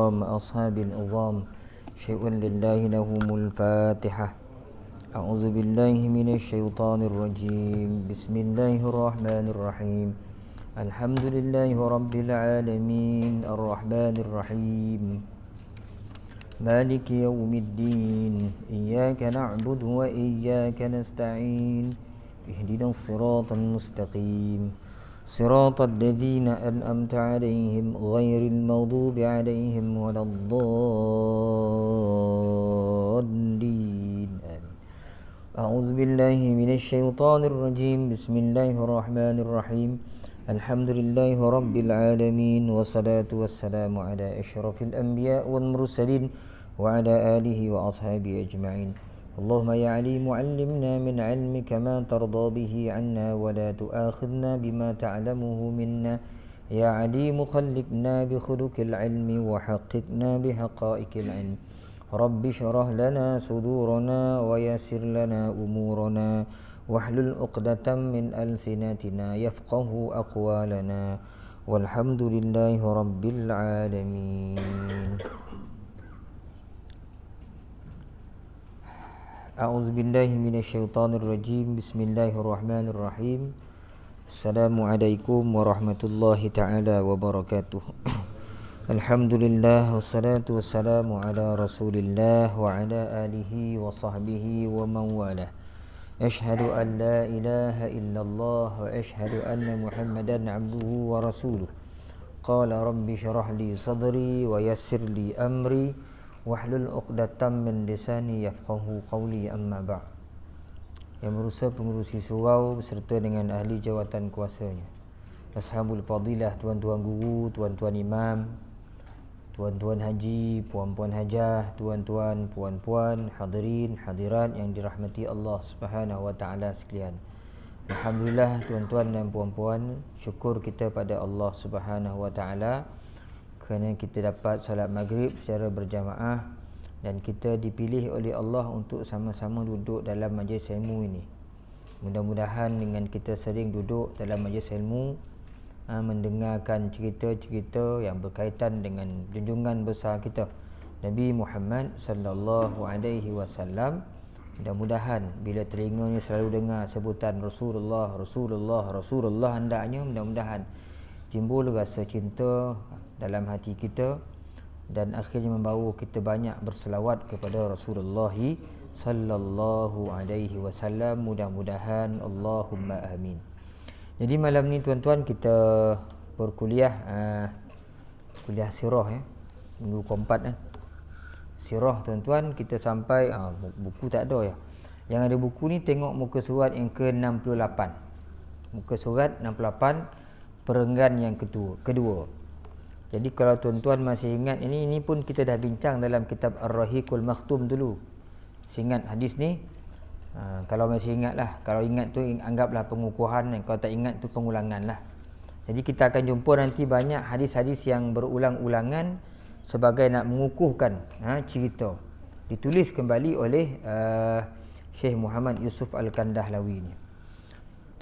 الكرام أصحاب العظام شيء لله لهم الفاتحة. أعوذ بالله من الشيطان الرجيم. بسم الله الرحمن الرحيم. الحمد لله رب العالمين الرحمن الرحيم مالك يوم الدين إياك نعبد وإياك نستعين اهدنا الصراط المستقيم صراط الذين أنعمت عليهم غير المغضوب عليهم ولا الضالين آمين. أعوذ بالله من الشيطان الرجيم. بسم الله الرحمن الرحيم. الحمد لله رب العالمين والصلاة والسلام على أشرف الأنبياء والمرسلين وعلى آله وأصحابه أجمعين. اللهم يا عليم علمنا من علمك ما ترضى به عنا ولا تؤاخذنا بما تعلمه منا. يا عليم خلقنا بخلق العلم وحققنا بحقائق العلم. رب اشرح لنا صدورنا ويسر لنا أمورنا واحلل عقدة من ألسنتنا يفقه أقوالنا والحمد لله رب العالمين. أعوذ بالله من الشيطان الرجيم. بسم الله الرحمن الرحيم. السلام عليكم ورحمة الله تعالى وبركاته. الحمد لله والصلاة والسلام على رسول الله وعلى آله وصحبه ومن والاه. أشهد أن لا إله إلا الله وأشهد أن محمدا عبده ورسوله. قال رب اشرح لي صدري ويسر لي أمري wahlul 'uqdatam min lisani yafqahu qawli, amma ba'. Yang berusaha pengurusi surau beserta dengan ahli jawatan kuasanya, ashabul fadilah, tuan-tuan guru, tuan-tuan imam, tuan-tuan haji, puan-puan hajah, tuan-tuan, puan-puan, hadirin, hadirat yang dirahmati Allah Subhanahu wa taala sekalian. Alhamdulillah tuan-tuan dan puan-puan, syukur kita pada Allah Subhanahu wa taala kerana kita dapat solat maghrib secara berjamaah dan kita dipilih oleh Allah untuk sama-sama duduk dalam majlis ilmu ini. Mudah-mudahan dengan kita sering duduk dalam majlis ilmu, mendengarkan cerita-cerita yang berkaitan dengan junjungan besar kita Nabi Muhammad sallallahu alaihi wasallam, mudah-mudahan bila telinga ni selalu dengar sebutan Rasulullah, Rasulullah, Rasulullah, hendaknya mudah-mudahan timbul rasa cinta dalam hati kita dan akhirnya membawa kita banyak berselawat kepada Rasulullah sallallahu alaihi wasallam. Mudah-mudahan, Allahumma amin. Jadi malam ni tuan-tuan kita berkuliah kuliah sirah minggu keempat sirah tuan-tuan. Kita sampai buku tak ada ya. Yang ada buku ni tengok muka surat yang ke-68. Muka surat 68 perenggan yang kedua. Jadi kalau tuan-tuan masih ingat ini pun kita dah bincang dalam kitab Ar-Rahiqul Makhtum dulu. Ingat hadis ni? Kalau masih ingat lah. Kalau ingat tu anggaplah pengukuhan, kalau tak ingat tu pengulangan lah. Jadi kita akan jumpa nanti banyak hadis-hadis yang berulang-ulangan sebagai nak mengukuhkan cerita. Ditulis kembali oleh Syekh Muhammad Yusuf Al-Kandahlawi ni.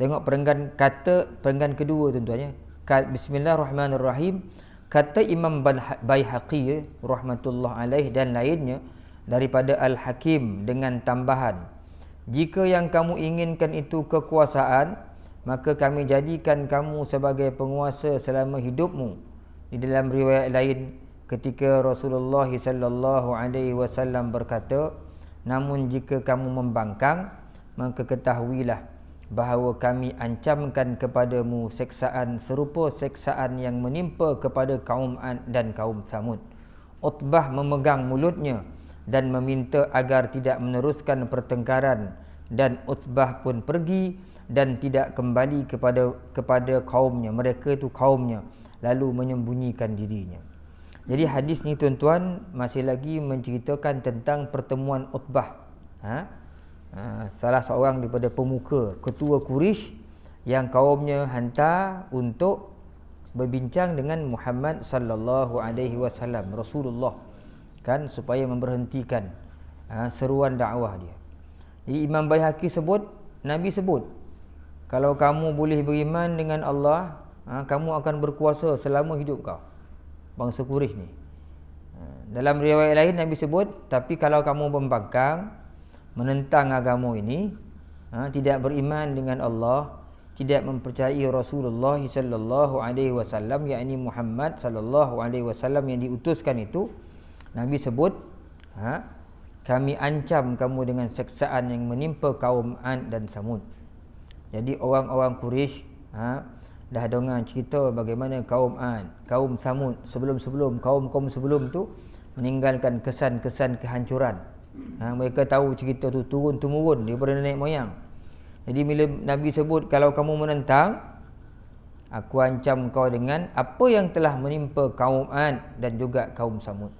Tengok perenggan kedua tuan-tuan ya. Bismillahirrahmanirrahim. Kata Imam Baihaqi rahmatullah alaih dan lainnya daripada Al-Hakim dengan tambahan, jika yang kamu inginkan itu kekuasaan, maka kami jadikan kamu sebagai penguasa selama hidupmu. Di dalam riwayat lain ketika Rasulullah sallallahu alaihi wasallam berkata, namun jika kamu membangkang, maka ketahuilah bahawa kami ancamkan kepadamu seksaan serupa seksaan yang menimpa kepada kaum Ad dan kaum Samud. Utbah memegang mulutnya dan meminta agar tidak meneruskan pertengkaran, dan Utbah pun pergi dan tidak kembali kepada kaumnya, mereka itu kaumnya, lalu menyembunyikan dirinya. Jadi hadis ni tuan-tuan masih lagi menceritakan tentang pertemuan Utbah. Salah seorang daripada pemuka ketua Quraisy yang kaumnya hantar untuk berbincang dengan Muhammad sallallahu alaihi wasallam, Rasulullah, kan, supaya memberhentikan seruan dakwah dia. Jadi Imam Baihaqi sebut, Nabi sebut, kalau kamu boleh beriman dengan Allah, kamu akan berkuasa selama hidup kau. Bangsa Quraisy ni. Dalam riwayat lain Nabi sebut, tapi kalau kamu membangkang, menentang agama ini, tidak beriman dengan Allah, tidak mempercayai Rasulullah sallallahu alaihi wasallam, yakni Muhammad sallallahu alaihi wasallam yang diutuskan itu, Nabi sebut, kami ancam kamu dengan seksaan yang menimpa kaum Ad dan Samud. Jadi orang-orang Quraisy dah dengar cerita bagaimana kaum Ad, kaum Samud sebelum-sebelum kaum-kaum sebelum tu meninggalkan kesan-kesan kehancuran. Mereka tahu cerita tu turun-temurun daripada nenek moyang. Jadi bila Nabi sebut kalau kamu menentang, aku ancam kau dengan apa yang telah menimpa kaum Ad dan juga kaum Samud.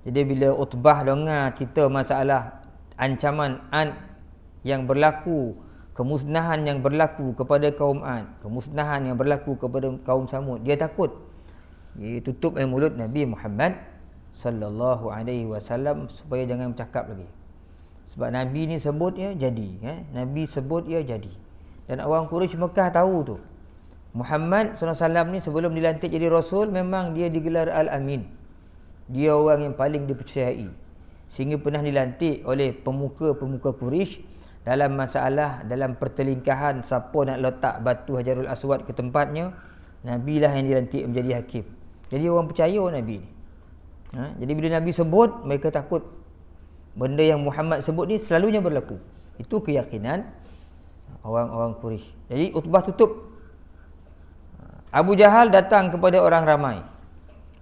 Jadi bila Utbah dengar cerita masalah ancaman Ad yang berlaku, kemusnahan yang berlaku kepada kaum Ad, kemusnahan yang berlaku kepada kaum Samud, dia takut. Dia tutup mulut Nabi Muhammad sallallahu alaihi wasallam supaya jangan bercakap lagi. Sebab Nabi ni sebut ya jadi, Nabi sebut ya jadi. Dan orang Quraisy Mekah tahu tu. Muhammad sallallahu alaihi wasallam ni sebelum dilantik jadi rasul memang dia digelar Al-Amin. Dia orang yang paling dipercayai. Sehingga pernah dilantik oleh pemuka-pemuka Quraisy dalam masalah, dalam pertelingkahan siapa nak letak batu Hajarul Aswad ke tempatnya, Nabi lah yang dilantik menjadi hakim. Jadi orang percaya Nabi ni. Jadi bila Nabi sebut, mereka takut. Benda yang Muhammad sebut ni selalunya berlaku. Itu keyakinan orang-orang Quraisy. Jadi Utbah tutup. Abu Jahal datang kepada orang ramai,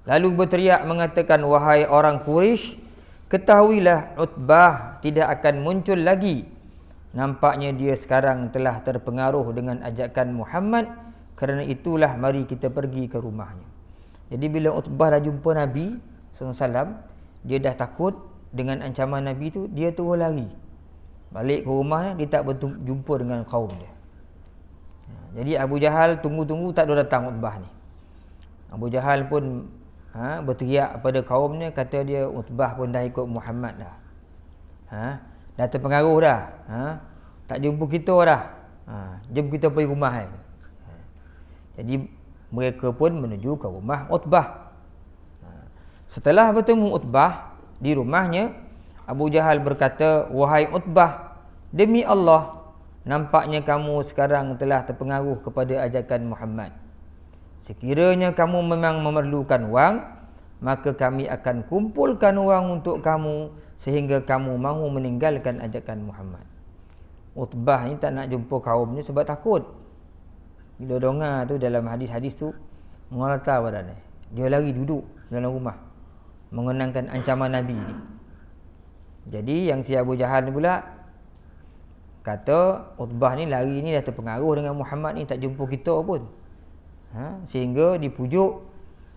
lalu berteriak mengatakan, wahai orang Quraisy, ketahuilah Utbah tidak akan muncul lagi. Nampaknya dia sekarang telah terpengaruh dengan ajakan Muhammad. Kerana itulah mari kita pergi ke rumahnya. Jadi bila Utbah dah jumpa Nabi SAW, dia dah takut dengan ancaman Nabi tu, dia terus lari. Balik ke rumahnya, dia tak berjumpa dengan kaum dia. Jadi Abu Jahal tunggu-tunggu tak ada datang Utbah ni. Abu Jahal pun berteriak pada kaumnya, kata dia, Utbah pun dah ikut Muhammad dah. Dah terpengaruh dah. Tak jumpa kita dah. Jom kita pergi rumah ni. Jadi mereka pun menuju ke rumah Utbah. Setelah bertemu Utbah di rumahnya, Abu Jahal berkata, wahai Utbah, demi Allah, nampaknya kamu sekarang telah terpengaruh kepada ajakan Muhammad. Sekiranya kamu memang memerlukan wang, maka kami akan kumpulkan wang untuk kamu sehingga kamu mahu meninggalkan ajakan Muhammad. Utbah ni tak nak jumpa kaumnya sebab takut. Bila dengar tu dalam hadis-hadis tu, mengalata badannya. Dia lari duduk dalam rumah mengenangkan ancaman Nabi ni. Jadi yang si Abu Jahal ni pula kata Utbah ni lari ni dah terpengaruh dengan Muhammad ni, tak jumpa kita pun. Sehingga dipujuk,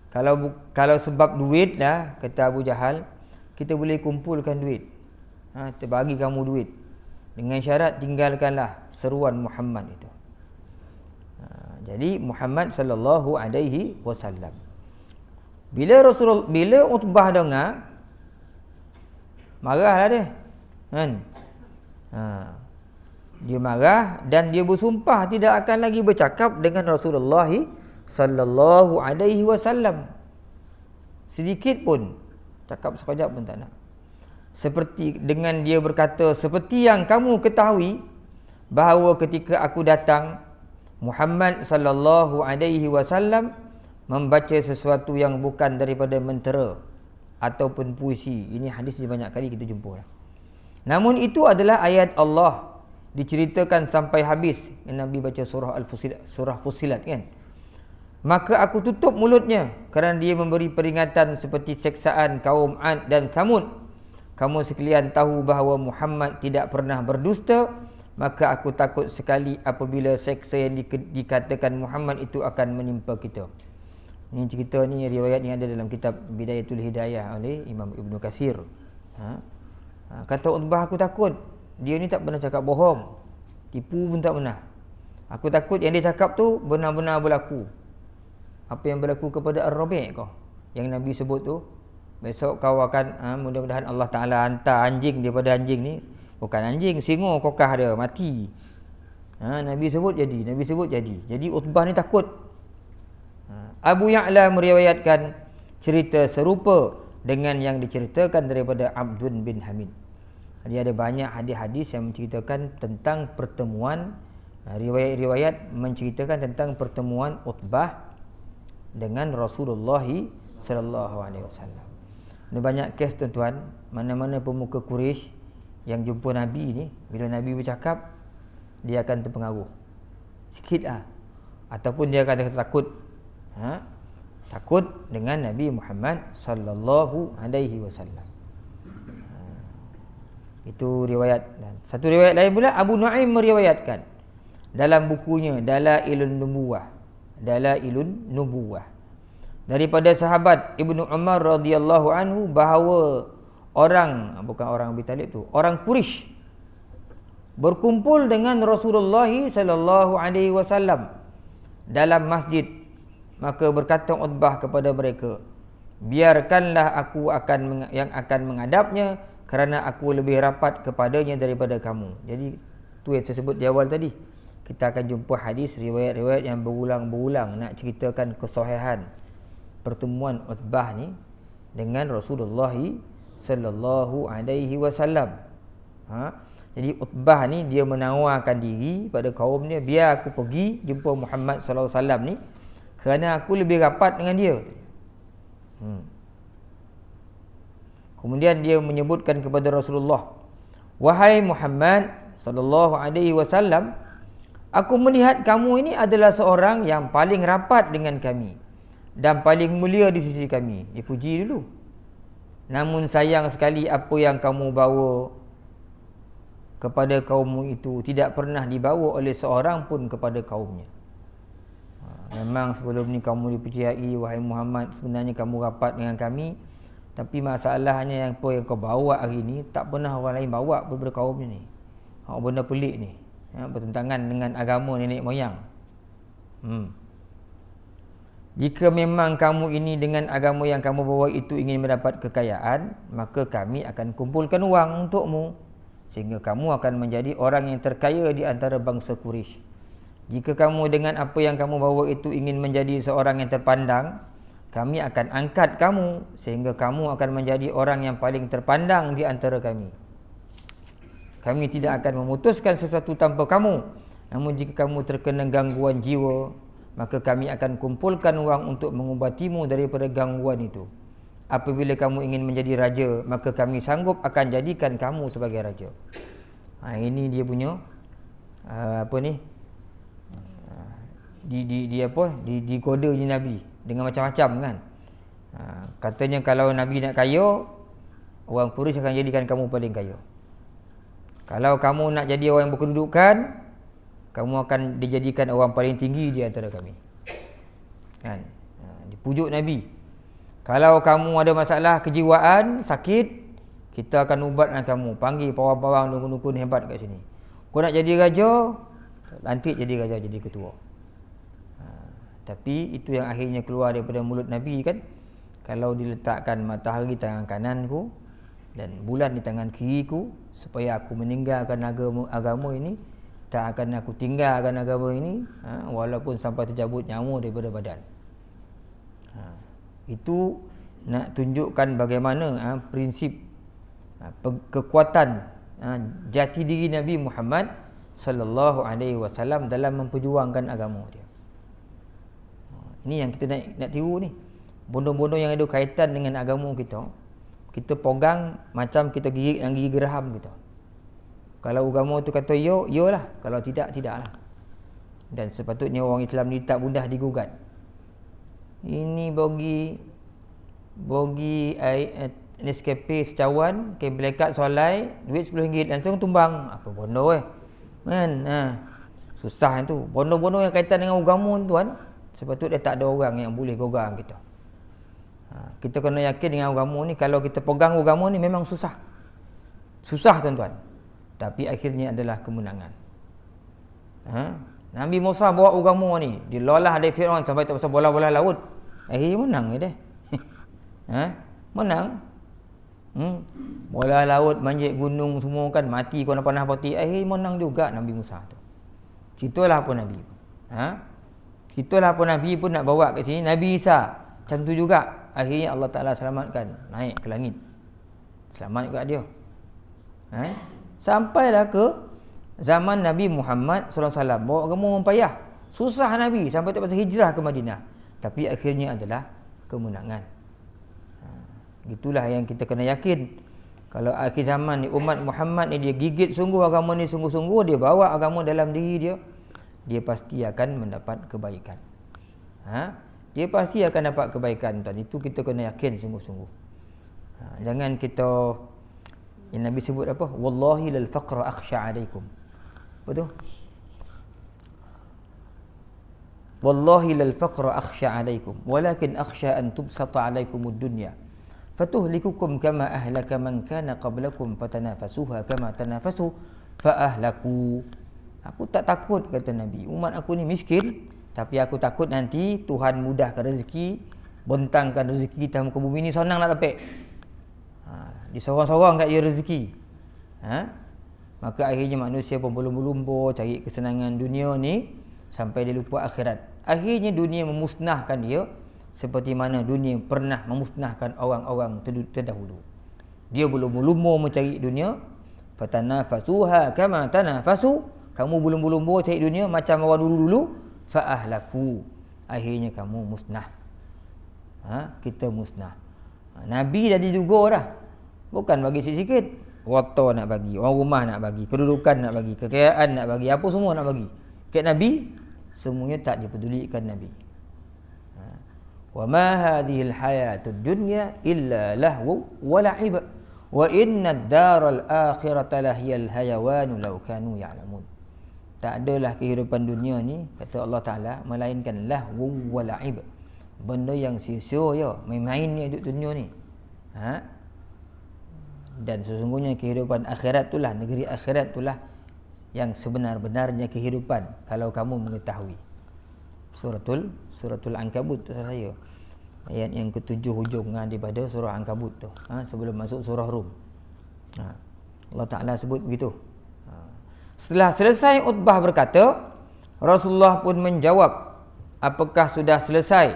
kalau sebab duit lah, kata Abu Jahal, kita boleh kumpulkan duit. Terbagi kamu duit. Dengan syarat tinggalkanlah seruan Muhammad itu. Jadi Muhammad sallallahu alaihi wasallam. Bila Utbah dengar, marahlah dia. Dia marah dan dia bersumpah tidak akan lagi bercakap dengan Rasulullah sallallahu alaihi wasallam. Sedikit pun, cakap sekejap pun tak nak. Seperti dengan dia berkata, seperti yang kamu ketahui bahawa ketika aku datang, Muhammad sallallahu alaihi wasallam membaca sesuatu yang bukan daripada mentera ataupun puisi. Ini hadis banyak kali kita jumpa. Namun itu adalah ayat Allah, diceritakan sampai habis. Nabi baca surah Fussilat kan. Maka aku tutup mulutnya kerana dia memberi peringatan seperti seksaan kaum Ad dan Samud. Kamu sekalian tahu bahawa Muhammad tidak pernah berdusta, maka aku takut sekali apabila seksa yang dikatakan Muhammad itu akan menimpa kita. Ini cerita ni, riwayat ni ada dalam kitab Bidayatul Hidayah oleh Imam Ibn Katsir. Kata Utbah, aku takut. Dia ni tak pernah cakap bohong, tipu pun tak pernah. Aku takut yang dia cakap tu benar-benar berlaku. Apa yang berlaku kepada Ar-Rabi' kau, yang Nabi sebut tu, besok kau akan mudah-mudahan Allah Ta'ala hantar anjing daripada anjing ni. Bukan anjing, singa kokah dia mati. Nabi sebut jadi. Jadi Utbah ni takut. Abu Ya'la meriwayatkan cerita serupa dengan yang diceritakan daripada Abdun bin Hamid. Jadi ada banyak hadis-hadis yang menceritakan tentang pertemuan, riwayat-riwayat menceritakan tentang pertemuan Utbah dengan Rasulullah sallallahu alaihi wasallam. Ada banyak kes tuan-tuan, mana-mana pemuka Quraisy yang jumpa Nabi ni, bila Nabi bercakap, dia akan terpengaruh sikitlah, ataupun dia akan takut. Takut dengan Nabi Muhammad sallallahu alaihi wasallam. Itu riwayat. Satu riwayat lain pula Abu Nuaim meriwayatkan dalam bukunya Dalailun Nubuwah daripada sahabat Ibnu Umar radhiyallahu anhu bahawa bukan orang Abi Talib tu, orang Quraisy berkumpul dengan Rasulullah sallallahu alaihi wasallam dalam masjid. Maka berkata Utbah kepada mereka, biarkanlah aku yang akan menghadapnya, kerana aku lebih rapat kepadanya daripada kamu. Jadi tu yang saya sebut di awal tadi, kita akan jumpa hadis riwayat-riwayat yang berulang-ulang nak ceritakan kesahihan pertemuan Utbah ni dengan Rasulullah sallallahu alaihi wasallam. Jadi Utbah ni dia menawarkan diri pada kaum dia, biar aku pergi jumpa Muhammad sallallahu alaihi wasallam ni kerana aku lebih rapat dengan dia. Kemudian dia menyebutkan kepada Rasulullah, wahai Muhammad sallallahu alaihi wasallam, aku melihat kamu ini adalah seorang yang paling rapat dengan kami dan paling mulia di sisi kami. Dia puji dulu. Namun sayang sekali apa yang kamu bawa kepada kaummu itu tidak pernah dibawa oleh seorang pun kepada kaumnya. Memang sebelum ni kamu dipercayai, wahai Muhammad, sebenarnya kamu rapat dengan kami, tapi masalahnya yang apa yang kau bawa hari ni tak pernah orang lain bawa daripada kaumnya ni. Benda pelik ni, bertentangan dengan agama nenek moyang. Jika memang kamu ini dengan agama yang kamu bawa itu ingin mendapat kekayaan, maka kami akan kumpulkan wang untukmu, sehingga kamu akan menjadi orang yang terkaya di antara bangsa Quraisy. Jika kamu dengan apa yang kamu bawa itu ingin menjadi seorang yang terpandang, kami akan angkat kamu sehingga kamu akan menjadi orang yang paling terpandang di antara kami. Kami tidak akan memutuskan sesuatu tanpa kamu. Namun jika kamu terkena gangguan jiwa, maka kami akan kumpulkan wang untuk mengubatimu daripada gangguan itu. Apabila kamu ingin menjadi raja, maka kami sanggup akan jadikan kamu sebagai raja. Ini dia punya dikodenya Nabi dengan macam-macam kan. Katanya kalau Nabi nak kaya, orang Quraisy akan jadikan kamu paling kaya. Kalau kamu nak jadi orang yang berkedudukan, kamu akan dijadikan orang paling tinggi di antara kami. Kan? Dipujuk Nabi. Kalau kamu ada masalah kejiwaan, sakit, kita akan ubatkan kamu. Panggil pawang-pawang dukun-dukun hebat kat sini. Kau nak jadi raja, lantik jadi raja, jadi ketua. Tapi itu yang akhirnya keluar daripada mulut Nabi kan. Kalau diletakkan matahari di tangan kananku dan bulan di tangan kiriku, supaya aku meninggalkan agama ini, tak akan aku tinggalkan agama ini, walaupun sampai tercabut nyawa daripada badan. Itu nak tunjukkan bagaimana prinsip kekuatan jati diri Nabi Muhammad sallallahu alaihi wasallam dalam memperjuangkan agama dia. Ini yang kita nak tiru ni. Bodoh-bodoh yang ada kaitan dengan agama kita, kita pegang macam kita gigit dengan gigi geraham kita. Kalau agama tu kata yo, yolah. Kalau tidak, tidaklah. Dan sepatutnya orang Islam ni tak mudah digugat. Ini bogi Nescafe secawan, kabel lekat solai, duit RM10 langsung tumbang. Apa bodoh kan? Susah itu. Bodoh-bodoh yang kaitan dengan agama tuan, sepatutnya tak ada orang yang boleh gogang kita. Kita kena yakin dengan agama ni, kalau kita pegang agama ni memang susah. Susah tuan-tuan. Tapi akhirnya adalah kemenangan. Nabi Musa bawa agama ni, dilolah dari Firaun sampai tak pasal bola-bola laut. Akhirnya menang dia. Menang. Bola laut, manjat gunung semua kan, mati kau nak panah pati. Akhirnya menang juga Nabi Musa tu. Itulah apa Nabi. Itulah apa Nabi pun nak bawa kat sini. Nabi Isa macam tu juga. akhirnya Allah Ta'ala selamatkan, naik ke langit. Selamat juga dia. Sampailah ke zaman Nabi Muhammad SAW. Bawa agama orang payah. Susah Nabi sampai terpaksa hijrah ke Madinah. Tapi akhirnya adalah kemenangan. Itulah yang kita kena yakin. Kalau akhir zaman ni umat Muhammad ni dia gigit sungguh agama ni sungguh-sungguh, dia bawa agama dalam diri dia, dia pasti akan mendapat kebaikan. Dia pasti akan dapat kebaikan tuan. Itu kita kena yakin sungguh-sungguh. Jangan kita, yang Nabi sebut apa? Wallahi lal faqra akhsha alaikum. Betul? Wallahi lal faqra akhsha alaikum walakin akhsha an tubsata alaikumud dunya fatuhlikukum kama ahlaka man kana qablakum fatanafasuha kama tanafasu fa ahlaku. Aku tak takut, kata Nabi, umat aku ni miskin, tapi aku takut nanti Tuhan mudahkan rezeki, bentangkan rezeki kita muka bumi ni, senang nak dapat. Disorang-sorang kat dia rezeki. Maka akhirnya manusia pun berlumba-lumba cari kesenangan dunia ni sampai dia lupa akhirat. Akhirnya dunia memusnahkan dia seperti mana dunia pernah memusnahkan orang-orang terdahulu. Dia berlumba-lumba mencari dunia, fatanafasuha kama tanafasu, kamu berlumba-lumba cari dunia macam orang dulu-dulu, fa ahlaku, akhirnya kamu musnah. Kita musnah. Nabi dah diduga dah. Bukan bagi sikit-sikit. Harta nak bagi, orang rumah nak bagi, kedudukan nak bagi, kekayaan nak bagi, apa semua nak bagi. Kat Nabi, semuanya tak dipedulikan Nabi. Wa ma hadhihi al-hayatud dunya illa lahu wa la'ib wa inna ad-daral akhirata lahiyal hayawanu law kanu ya'lamun. Tak adalah kehidupan dunia ni, kata Allah Ta'ala, melainkan lahu wa la'ib, benda yang sia-sia je, main-mainnya hidup dunia ni. Dan sesungguhnya kehidupan akhirat itulah, negeri akhirat itulah yang sebenar-benarnya kehidupan kalau kamu mengetahui. Suratul Ankabut saya. Ayat yang ke-7 hujung daripada surah Ankabut tu. Sebelum masuk surah Rum. Allah Ta'ala sebut begitu. Setelah selesai Utbah berkata, Rasulullah pun menjawab, apakah sudah selesai?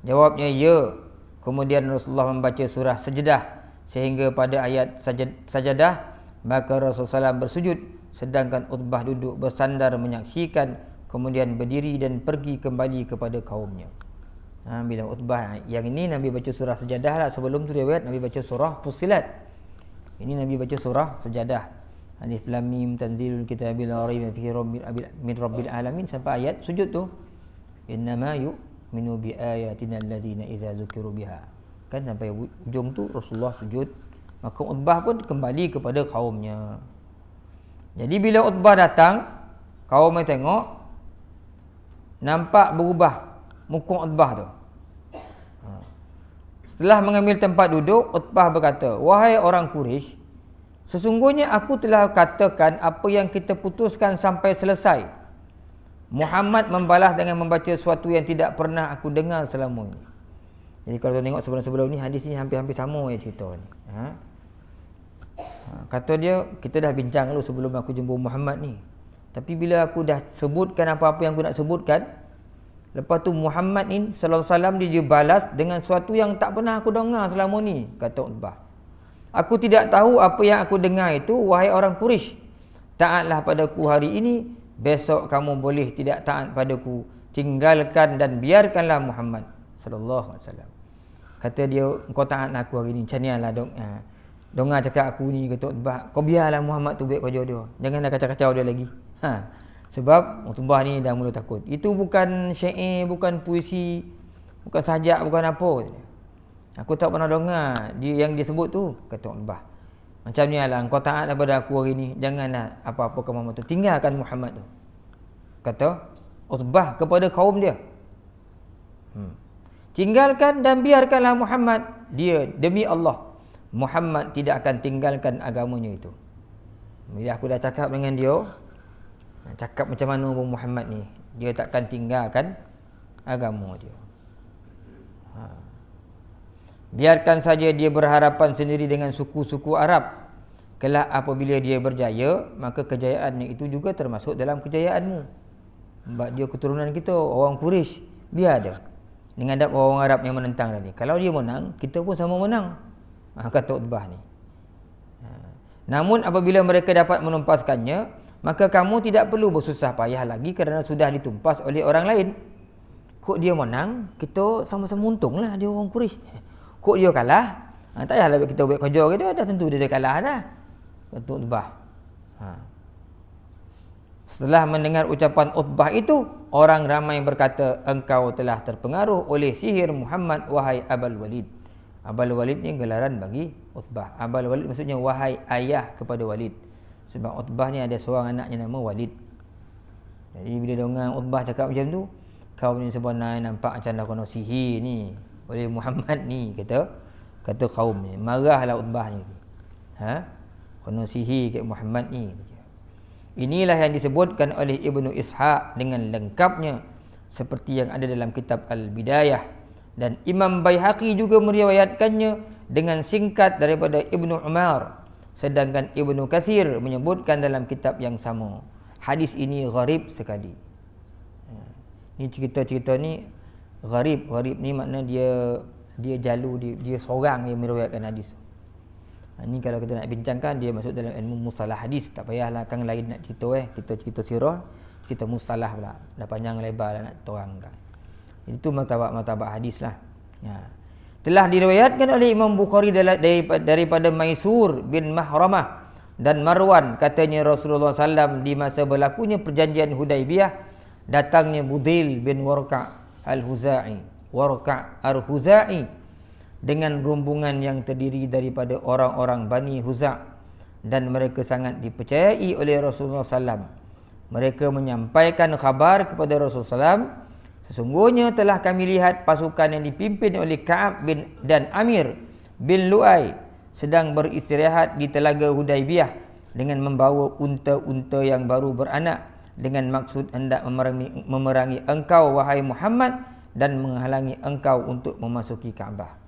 Jawabnya ya. Kemudian Rasulullah membaca surah Sajdah sehingga pada ayat Sajadah, maka Rasulullah SAW bersujud sedangkan Utbah duduk bersandar menyaksikan, kemudian berdiri dan pergi kembali kepada kaumnya. Bila Utbah, yang ini Nabi baca surah Sajadah lah. Sebelum tu riwayat Nabi baca surah Fussilat. Ini Nabi baca surah Sajadah. Alif Lam Mim tanzilul kitabil la raiba fihi min rabbil alamin sampai ayat sujud tu. Innama yu'minu bi ayatina alladzina idza zukiru biha. Kan sampai ujung tu Rasulullah sujud, maka Utbah pun kembali kepada kaumnya. Jadi bila Utbah datang, kaumnya tengok, nampak berubah muka Utbah tu. Setelah mengambil tempat duduk, Utbah berkata, wahai orang Quraisy, sesungguhnya aku telah katakan apa yang kita putuskan sampai selesai. Muhammad membalas dengan membaca sesuatu yang tidak pernah aku dengar selama ini. Jadi kalau tengok sebelum-sebelum ni, hadis ni hampir-hampir sama ya cerita ni. Kata dia, kita dah bincang dulu sebelum aku jumpa Muhammad ni. Tapi bila aku dah sebutkan apa-apa yang aku nak sebutkan, lepas tu Muhammad ni sallallahu alaihi wasallam dia balas dengan sesuatu yang tak pernah aku dengar selama ni, kata Utbah. Aku tidak tahu apa yang aku dengar itu, wahai orang Quraisy. Taatlah padaku hari ini, besok kamu boleh tidak taat padaku. Tinggalkan dan biarkanlah Muhammad sallallahu alaihi wasallam. Kata dia, kau taat aku hari ni, macam ni lah dongar cakap aku ni, kata Utbah, kau biarlah Muhammad tu buat kerja dia. Janganlah kacau-kacau dia lagi. Sebab Utbah ni dah mula takut. Itu bukan syair, bukan puisi, bukan sajak, bukan apa. Aku tak pernah dengar dia yang dia sebut tu, kata Utbah. Macam ni lah, kau taatlah pada aku hari ni, janganlah apa-apa ke Muhammad tu, tinggalkan Muhammad tu, kata Utbah kepada kaum dia. Tinggalkan dan biarkanlah Muhammad. Dia, demi Allah, Muhammad tidak akan tinggalkan agamanya itu. Bila aku dah cakap dengan dia, cakap macam mana pun Muhammad ni, dia takkan tinggalkan agama dia. Biarkan saja dia berharapan sendiri dengan suku-suku Arab. Kelak apabila dia berjaya, maka kejayaannya itu juga termasuk dalam kejayaanmu. Sebab dia keturunan kita, orang Quraisy, biar dia. dengan adab orang Arab yang menentang tadi. Kalau dia menang, kita pun sama menang. Kata Utbah ni. Namun apabila mereka dapat menumpaskannya, maka kamu tidak perlu bersusah payah lagi kerana sudah ditumpas oleh orang lain. Kok dia menang, kita sama-sama untunglah, dia orang Quraisy. Kok dia kalah, tak payahlah kita buat kerja ke dia, dah tentu dia kalah dah. Kata Utbah. Setelah mendengar ucapan Utbah itu, orang ramai berkata, engkau telah terpengaruh oleh sihir Muhammad, wahai Abul Walid. Abul Walid ni gelaran bagi Utbah. Abul Walid maksudnya wahai ayah kepada Walid. Sebab Utbah ni ada seorang anaknya nama Walid. Jadi bila dengar Utbah cakap macam tu, kau ni sebenarnya nampak macam dah kena sihir ni oleh Muhammad ni, kata kaum ni. Marahlah Utbah ni. Kena sihir kat Muhammad ni. Inilah yang disebutkan oleh Ibnu Ishaq dengan lengkapnya seperti yang ada dalam kitab Al-Bidayah, dan Imam Baihaqi juga meriwayatkannya dengan singkat daripada Ibnu Umar, sedangkan Ibnu Katsir menyebutkan dalam kitab yang sama. Hadis ini gharib sekali. Ni cerita-cerita ni gharib. Gharib ni makna dia jalu, dia seorang yang meriwayatkan hadis. Ni kalau kita nak bincangkan, dia masuk dalam ilmu mustalah hadis. Tak payahlah kang lain nak cerita kita cerita sirah, cerita mustalah pula. Dah panjang lebar lah nak terangkan. Itu martabat hadis lah. Telah diriwayatkan oleh Imam Bukhari daripada Maisur bin Mahramah dan Marwan, katanya Rasulullah SAW di masa berlakunya perjanjian Hudaibiyah, datangnya Budail bin Warqa' al-Huza'i dengan rombongan yang terdiri daripada orang-orang Bani Huza', dan mereka sangat dipercayai oleh Rasulullah SAW. Mereka menyampaikan khabar kepada Rasulullah SAW, sesungguhnya telah kami lihat pasukan yang dipimpin oleh Ka'ab dan Amir bin Lu'ay sedang beristirahat di telaga Hudaibiyah dengan membawa unta-unta yang baru beranak, dengan maksud hendak memerangi engkau wahai Muhammad dan menghalangi engkau untuk memasuki Kaabah.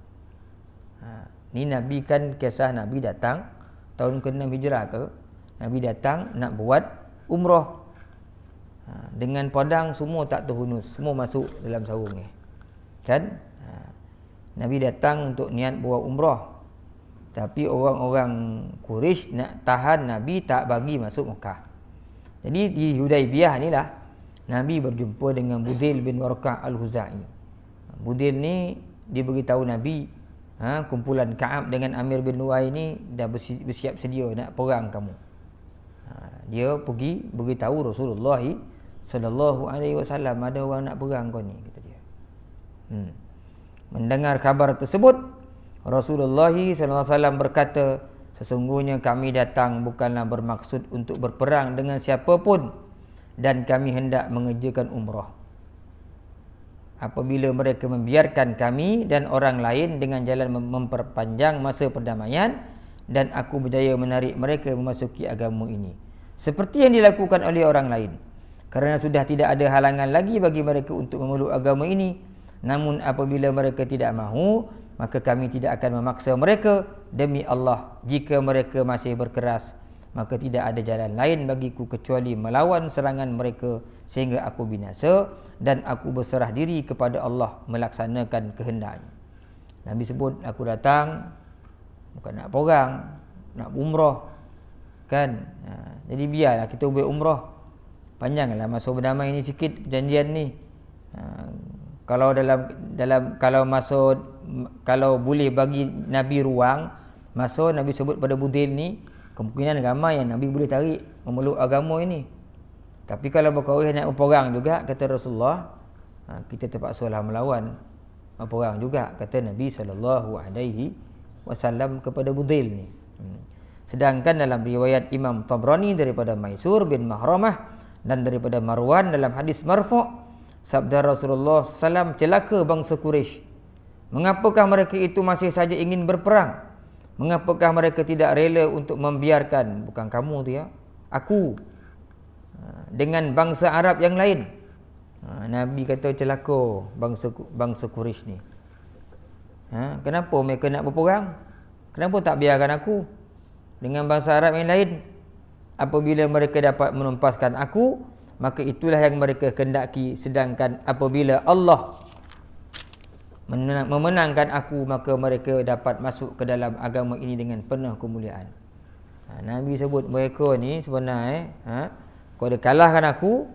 Ni Nabi kan, kisah Nabi datang tahun ke-6 Hijrah ke, Nabi datang nak buat umrah. Dengan padang semua tak terhunus, semua masuk dalam sarung ni. Kan? Nabi datang untuk niat buat umrah. Tapi orang-orang Quraisy nak tahan Nabi, tak bagi masuk Mekah. Jadi di Hudaibiyah ni lah Nabi berjumpa dengan Budail bin Warqa' al-Huza'i. Budail ni dia beritahu Nabi, kumpulan Ka'ab dengan Amir bin Lu'ay ni dah bersiap sedia nak perang kamu. Dia pergi beritahu Rasulullah sallallahu alaihi wasallam, ada orang nak perang kau ni, kata dia. Mendengar khabar tersebut, Rasulullah sallallahu alaihi wasallam berkata, sesungguhnya kami datang bukanlah bermaksud untuk berperang dengan siapa pun, dan kami hendak mengerjakan umrah. Apabila mereka membiarkan kami dan orang lain dengan jalan memperpanjang masa perdamaian, dan aku berjaya menarik mereka memasuki agama ini, seperti yang dilakukan oleh orang lain, kerana sudah tidak ada halangan lagi bagi mereka untuk memeluk agama ini. Namun apabila mereka tidak mahu, maka kami tidak akan memaksa mereka. Demi Allah, jika mereka masih berkeras, maka tidak ada jalan lain bagiku kecuali melawan serangan mereka sehingga aku binasa, dan aku berserah diri kepada Allah melaksanakan kehendaknya. Nabi sebut, aku datang bukan nak perang, nak umrah. Kan? Jadi biarlah kita buat umrah. Panjanglah masa berdamai ni sikit perjanjian ni. Kalau kalau boleh bagi Nabi ruang, masa Nabi sebut pada Budail ni, kemungkinan ramai yang Nabi boleh tarik memeluk agama ini. Tapi kalau berkoreh nak berperang juga, kata Rasulullah, kita terpaksalah melawan, berperang juga, kata Nabi SAW kepada Budail ni. Sedangkan dalam riwayat Imam Tabrani daripada Maisur bin Mahramah dan daripada Marwan dalam hadis marfu', sabda Rasulullah SAW, celaka bangsa Quraisy. Mengapakah mereka itu masih saja ingin berperang? Mengapakah mereka tidak rela untuk membiarkan, bukan kamu tu ya, aku, dengan bangsa Arab yang lain? Nabi kata celaka bangsa Quraisy ni. Kenapa mereka nak berperang? Kenapa tak biarkan aku dengan bangsa Arab yang lain? Apabila mereka dapat menumpaskan aku, maka itulah yang mereka kehendaki. Sedangkan apabila Allah memenangkan aku, maka mereka dapat masuk ke dalam agama ini dengan penuh kemuliaan. Nabi sebut mereka ni sebenarnya kalau dia kalahkan aku,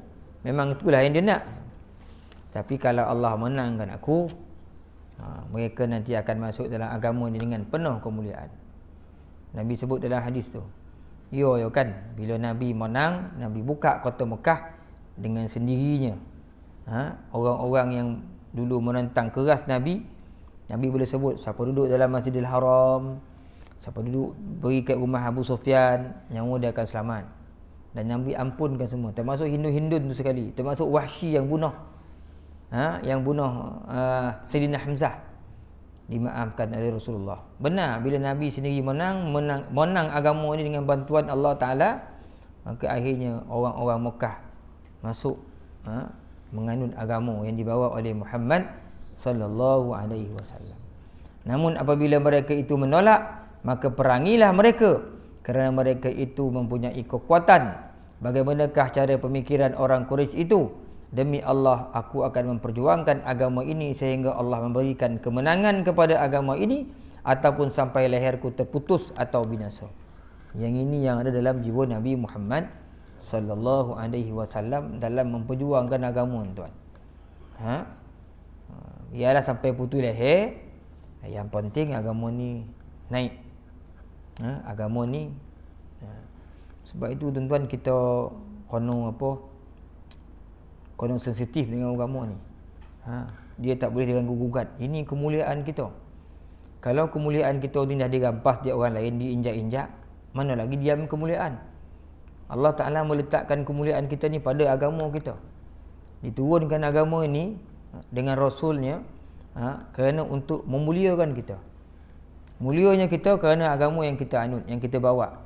memang itulah yang dia nak. Tapi kalau Allah menangkan aku, mereka nanti akan masuk dalam agama ini dengan penuh kemuliaan. Nabi sebut dalam hadis tu. Yo kan, bila Nabi menang, Nabi buka kota Mekah dengan sendirinya. Orang-orang yang dulu menentang keras Nabi boleh sebut siapa duduk dalam Masjidil Haram, siapa duduk pergi kat rumah Abu Sufyan, nyawa dia akan selamat. Dan Nabi ampunkan semua, termasuk Hindun tu sekali, termasuk Wahsy yang bunuh Sayyidina Hamzah, dimaafkan oleh Rasulullah. Benar, bila Nabi sendiri menang agama ini dengan bantuan Allah Ta'ala, maka akhirnya orang-orang Mekah masuk menganut agama yang dibawa oleh Muhammad sallallahu alaihi wasallam. Namun apabila mereka itu menolak, maka perangilah mereka, kerana mereka itu mempunyai kekuatan. Bagaimanakah cara pemikiran orang Quraisy itu? Demi Allah, aku akan memperjuangkan agama ini sehingga Allah memberikan kemenangan kepada agama ini, ataupun sampai leherku terputus atau binasa. Yang ini yang ada dalam jiwa Nabi Muhammad sallallahu alaihi wasallam dalam memperjuangkan agama, tuan. Ialah sampai putus leher, yang penting agama ni naik. Agama ni sebab itu tuan-tuan, kita konon sensitif dengan agama ni. Dia tak boleh diganggu gugat. Ini kemuliaan kita. Kalau kemuliaan kita ni dah dirampas dia orang lain, diinjak-injak, mana lagi diam kemuliaan? Allah Ta'ala meletakkan kemuliaan kita ni pada agama kita. Diturunkan agama ini dengan Rasulnya kerana untuk memuliakan kita. Mulianya kita kerana agama yang kita anut, yang kita bawa.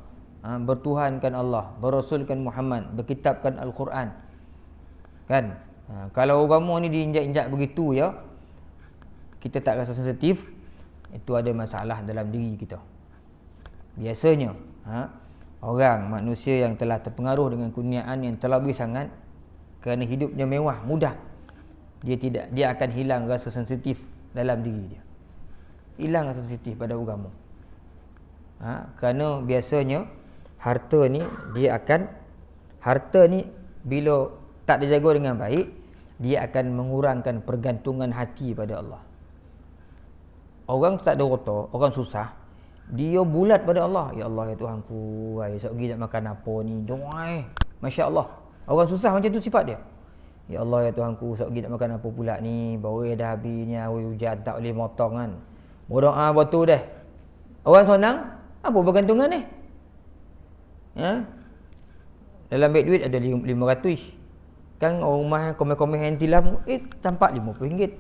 Bertuhankan Allah, berasulkan Muhammad, berkitabkan Al-Quran. Kan? Kalau agama ni diinjak-injak begitu ya, kita tak rasa sensitif, itu ada masalah dalam diri kita. Biasanya orang, manusia yang telah terpengaruh dengan kurniaan yang terlebih sangat, kerana hidupnya mewah, mudah, dia akan hilang rasa sensitif dalam diri dia. Hilang rasa sensitif pada agama. Kerana biasanya harta ni bila tak dijaga dengan baik, dia akan mengurangkan pergantungan hati pada Allah. Orang tak ada harta, orang susah, dia bulat pada Allah. Ya Allah, ya Tuhanku, esok pergi nak makan apa ni? Doa. Masya Allah. Orang susah macam tu sifat dia. Ya Allah, ya Tuhanku, esok pergi nak makan apa pula ni? Baru dah habis ni, hujan tak boleh motong kan. Berdoa betul dah. Orang senang, apa bergantungan ni? Dalam beg duit ada 500. Kan orang rumah komen-komen yang tilam, tampak RM50.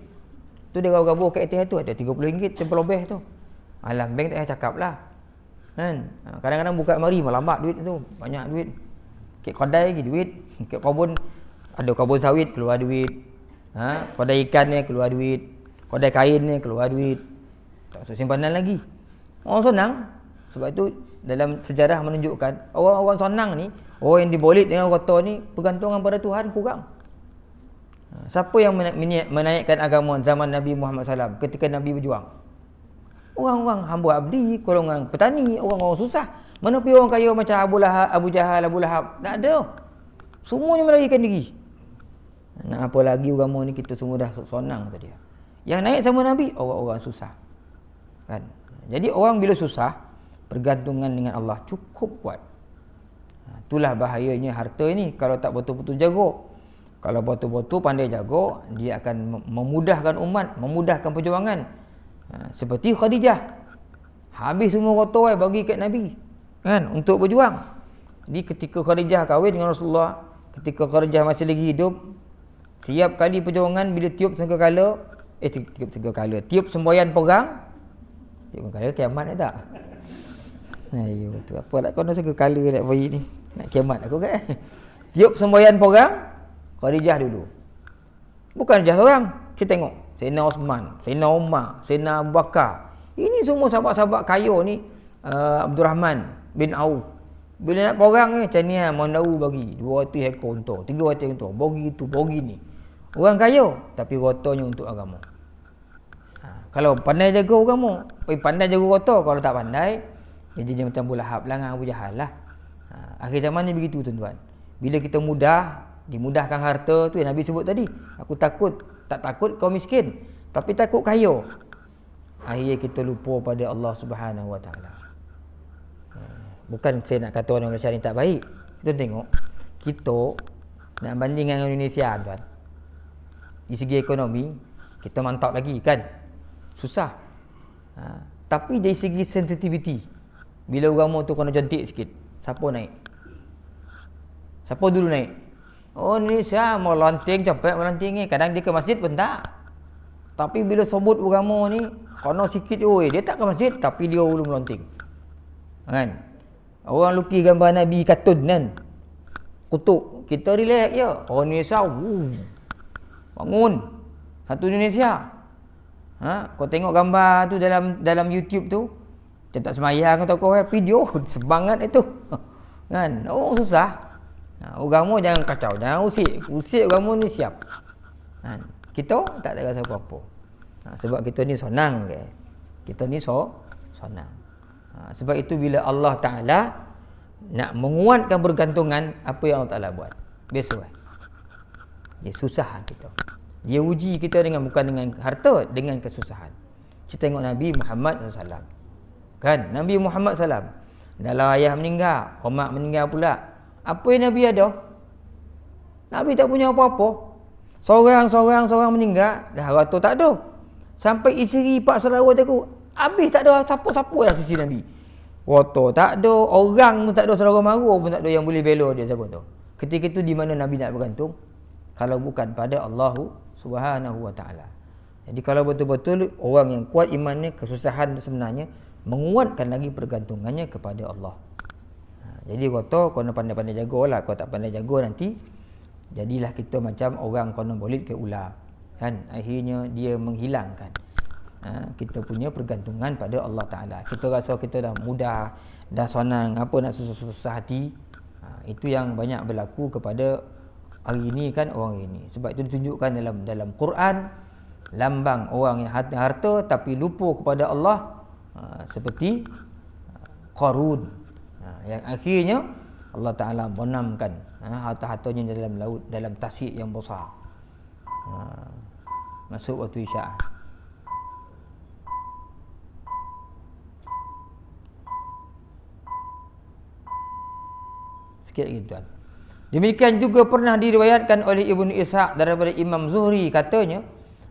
Tu dia gabur kat ATM tu ada RM30 terlebih tu. Alam bank tak payah cakap lah. Kan? Kadang-kadang buka mari lambat duit tu, banyak duit. Kek kedai lagi duit, kek kebun ada kebun sawit keluar duit. Kedai ikan ni keluar duit, kedai kain ni keluar duit. Tak usah simpanan lagi. Orang senang. Sebab itu dalam sejarah menunjukkan orang-orang senang ni, orang yang dibolit dengan kotor ni, pergantungan pada Tuhan kurang. Siapa yang menaikkan agama zaman Nabi Muhammad SAW ketika Nabi berjuang? Orang-orang hamba abdi, golongan petani, orang-orang susah. Mana pergi orang kaya macam Abu Jahal, Abu Lahab? Tak ada. Semuanya melarikan diri. Nak apa lagi agama ni, kita semua dah sonang kata dia. Yang naik sama Nabi, orang-orang susah. Kan? Jadi orang bila susah, pergantungan dengan Allah cukup kuat. Itulah bahayanya harta ni kalau tak betul-betul jaga. Kalau betul-betul pandai jaga, dia akan memudahkan umat, memudahkan perjuangan. Seperti Khadijah, habis semua harta bagi kat Nabi, kan, untuk berjuang. Jadi ketika Khadijah kahwin dengan Rasulullah, ketika Khadijah masih lagi hidup, setiap kali perjuangan bila tiup semboyan perang, tiup kala kiamat tak? Ayo tu apa nak kau nak kala nak bagi ni, nak kiamat aku kan. Tiup semboyan perang, Khadijah dulu. Bukan Khadijah seorang, kita tengok Sayyidina Osman, Sayyidina Umar, Sayyidina Abu Bakar. Ini semua sahabat-sahabat kaya ni, Abdul Rahman bin Auf. Bila nak perang ni, macam ni Mandawu bagi 200 ekor unta, 300 unta, bagi tu, bagi ni. Orang kaya, tapi rotanya untuk agama. Kalau pandai jaga agama, pandai jaga kotor. Kalau tak pandai, jadi macam Abu Lahab lah dengan Abu Jahal lah. Akhir zaman ni begitu tuan-tuan. Bila kita mudah, dimudahkan harta tu yang Nabi sebut tadi. Aku takut, tak takut kau miskin, tapi takut kaya. Akhirnya kita lupa pada Allah Subhanahu Wa Taala. Bukan saya nak kata orang Malaysia ni tak baik. Kita tengok, kita nak banding dengan Indonesia tuan. Di segi ekonomi, kita mantap lagi kan. Susah. Tapi dari segi sensitivity, bila agama tu kena cantik sikit, siapa naik? Siapa dulu naik? Oh Indonesia mau lanting capek melanting ni. Kadang dia ke masjid pun tak. Tapi bila sebut agama ni, kena sikit dia tak ke masjid tapi dia dulu melanting. Kan? Orang lukis gambar Nabi kartun kan. Kutuk, kita relax je. Orang Indonesia, bangun. Satu Indonesia. Kau tengok gambar tu dalam YouTube tu, macam tak semayang atau kau video semangat itu. Kan? Susah. Agama jangan kacau, jangan usik agama ni siap. Kita tak ada rasa apa-apa. Sebab kita ni senang ke. Kita ni senang. Sebab itu bila Allah Ta'ala nak menguatkan bergantungan, apa yang Allah Ta'ala buat? Biasa. Dia susah kita. Dia uji kita bukan dengan harta, dengan kesusahan. Kita tengok Nabi Muhammad SAW. Kan? Nabi Muhammad SAW. Dalam ayah meninggal, mak meninggal pula. Apa yang Nabi ada? Nabi tak punya apa-apa. Seorang meninggal, dah harta tak ada. Sampai isteri pak saudara aku, habis tak ada siapa-siapa dah sisi Nabi. Harta tak ada, orang pun tak ada, saudara mara pun tak ada yang boleh bela dia siapa tu. Ketika itu di mana Nabi nak bergantung? Kalau bukan pada Allah Subhanahu Wa Taala. Jadi kalau betul-betul orang yang kuat imannya, kesusahan itu sebenarnya menguatkan lagi pergantungannya kepada Allah. Jadi kata kau pandai-pandai jagalah, kau tak pandai jaga nanti jadilah kita macam orang kono bolid ke ular. Kan? Akhirnya dia menghilangkan kita punya pergantungan pada Allah Ta'ala. Kita rasa kita dah mudah, dah senang, apa nak susah-susah hati. Itu yang banyak berlaku kepada hari ini kan, orang ini. Sebab itu ditunjukkan dalam Quran, lambang orang yang harta tapi lupa kepada Allah, seperti Qarun, yang akhirnya Allah Ta'ala benamkan harta-hartanya dalam laut, dalam tasik yang besar. Masuk waktu Isya'. Sikit lagi tuan. Demikian juga pernah diriwayatkan oleh Ibnu Ishaq daripada Imam Zuhri, katanya,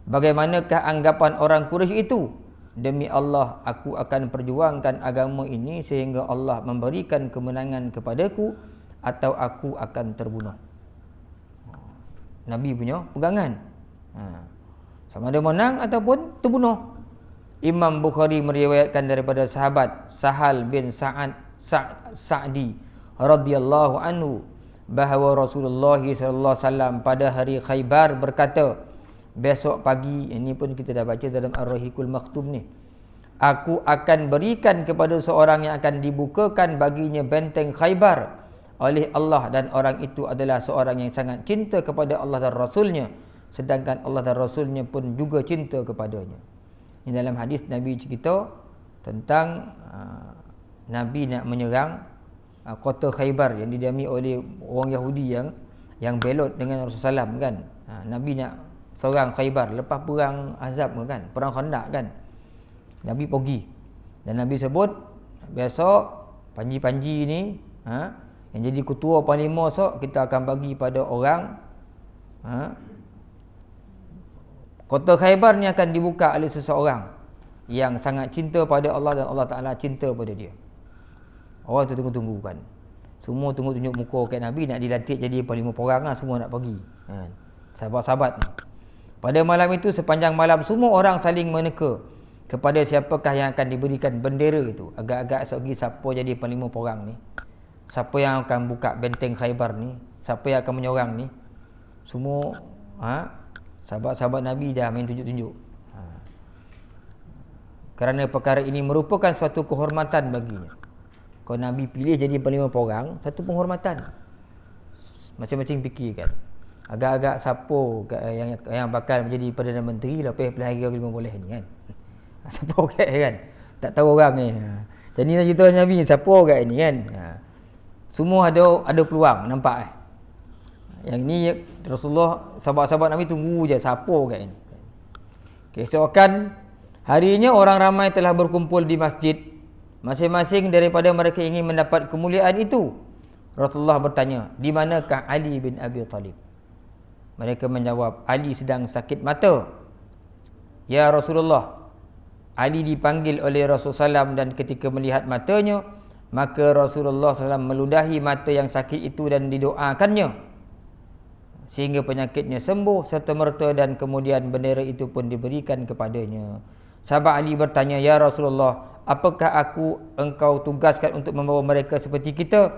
bagaimanakah anggapan orang Quraisy itu? Demi Allah, aku akan perjuangkan agama ini sehingga Allah memberikan kemenangan kepadaku atau aku akan terbunuh. Nabi punya pegangan. Sama ada menang ataupun terbunuh. Imam Bukhari meriwayatkan daripada sahabat Sahal bin Sa'di radhiyallahu anhu bahawa Rasulullah sallallahu alaihi wasallam pada hari Khaybar berkata, besok pagi, ini pun kita dah baca dalam Ar-Rahiqul Maktum ni, aku akan berikan kepada seorang yang akan dibukakan baginya benteng Khaybar oleh Allah, dan orang itu adalah seorang yang sangat cinta kepada Allah dan Rasulnya, sedangkan Allah dan Rasulnya pun juga cinta kepadanya. Ini dalam hadis Nabi cerita tentang Nabi nak menyerang kota Khaybar yang didiami oleh orang Yahudi yang belot dengan Rasulullah SAW kan. Nabi nak serang Khaybar lepas perang Azab kan, perang Khandaq kan. Nabi pergi dan Nabi sebut besok panji-panji ni yang jadi ketua panglima esok kita akan bagi pada orang kota Khaybar ni akan dibuka oleh seseorang yang sangat cinta pada Allah dan Allah Ta'ala cinta pada dia. Orang tu tunggu-tunggu kan. Semua tunggu tunjuk muka kat Nabi nak dilantik jadi panglima perang lah, semua nak pergi. Sahabat-sahabat ni. Pada malam itu, sepanjang malam semua orang saling meneka kepada siapakah yang akan diberikan bendera itu. Agak-agak esok lagi siapa jadi panglima perang ni, siapa yang akan buka benteng Khaybar ni, siapa yang akan menyerang ni. Semua sahabat-sahabat Nabi dah main tunjuk-tunjuk. Kerana perkara ini merupakan suatu kehormatan baginya. Kalau Nabi pilih jadi panglima perang, satu penghormatan. Macam-macam fikir kan. Agak-agak siapa yang bakal menjadi Perdana Menteri lepas hari 15 ni kan. Siapa orang kan? Tak tahu orang ni. Jadi nak cerita Nabi ni siapa orang ni kan? Semua ada peluang, nampak Yang ni Rasulullah, sahabat-sahabat Nabi tunggu je siapa orang ni. Keesokan harinya orang ramai telah berkumpul di masjid. Masing-masing daripada mereka ingin mendapat kemuliaan itu. Rasulullah bertanya, di manakah Ali bin Abi Talib? Mereka menjawab, Ali sedang sakit mata. Ya Rasulullah, Ali dipanggil oleh Rasulullah SAW dan ketika melihat matanya, maka Rasulullah SAW meludahi mata yang sakit itu dan didoakannya sehingga penyakitnya sembuh serta merta dan kemudian bendera itu pun diberikan kepadanya. Sahabat Ali bertanya, ya Rasulullah, apakah engkau tugaskan untuk membawa mereka seperti kita?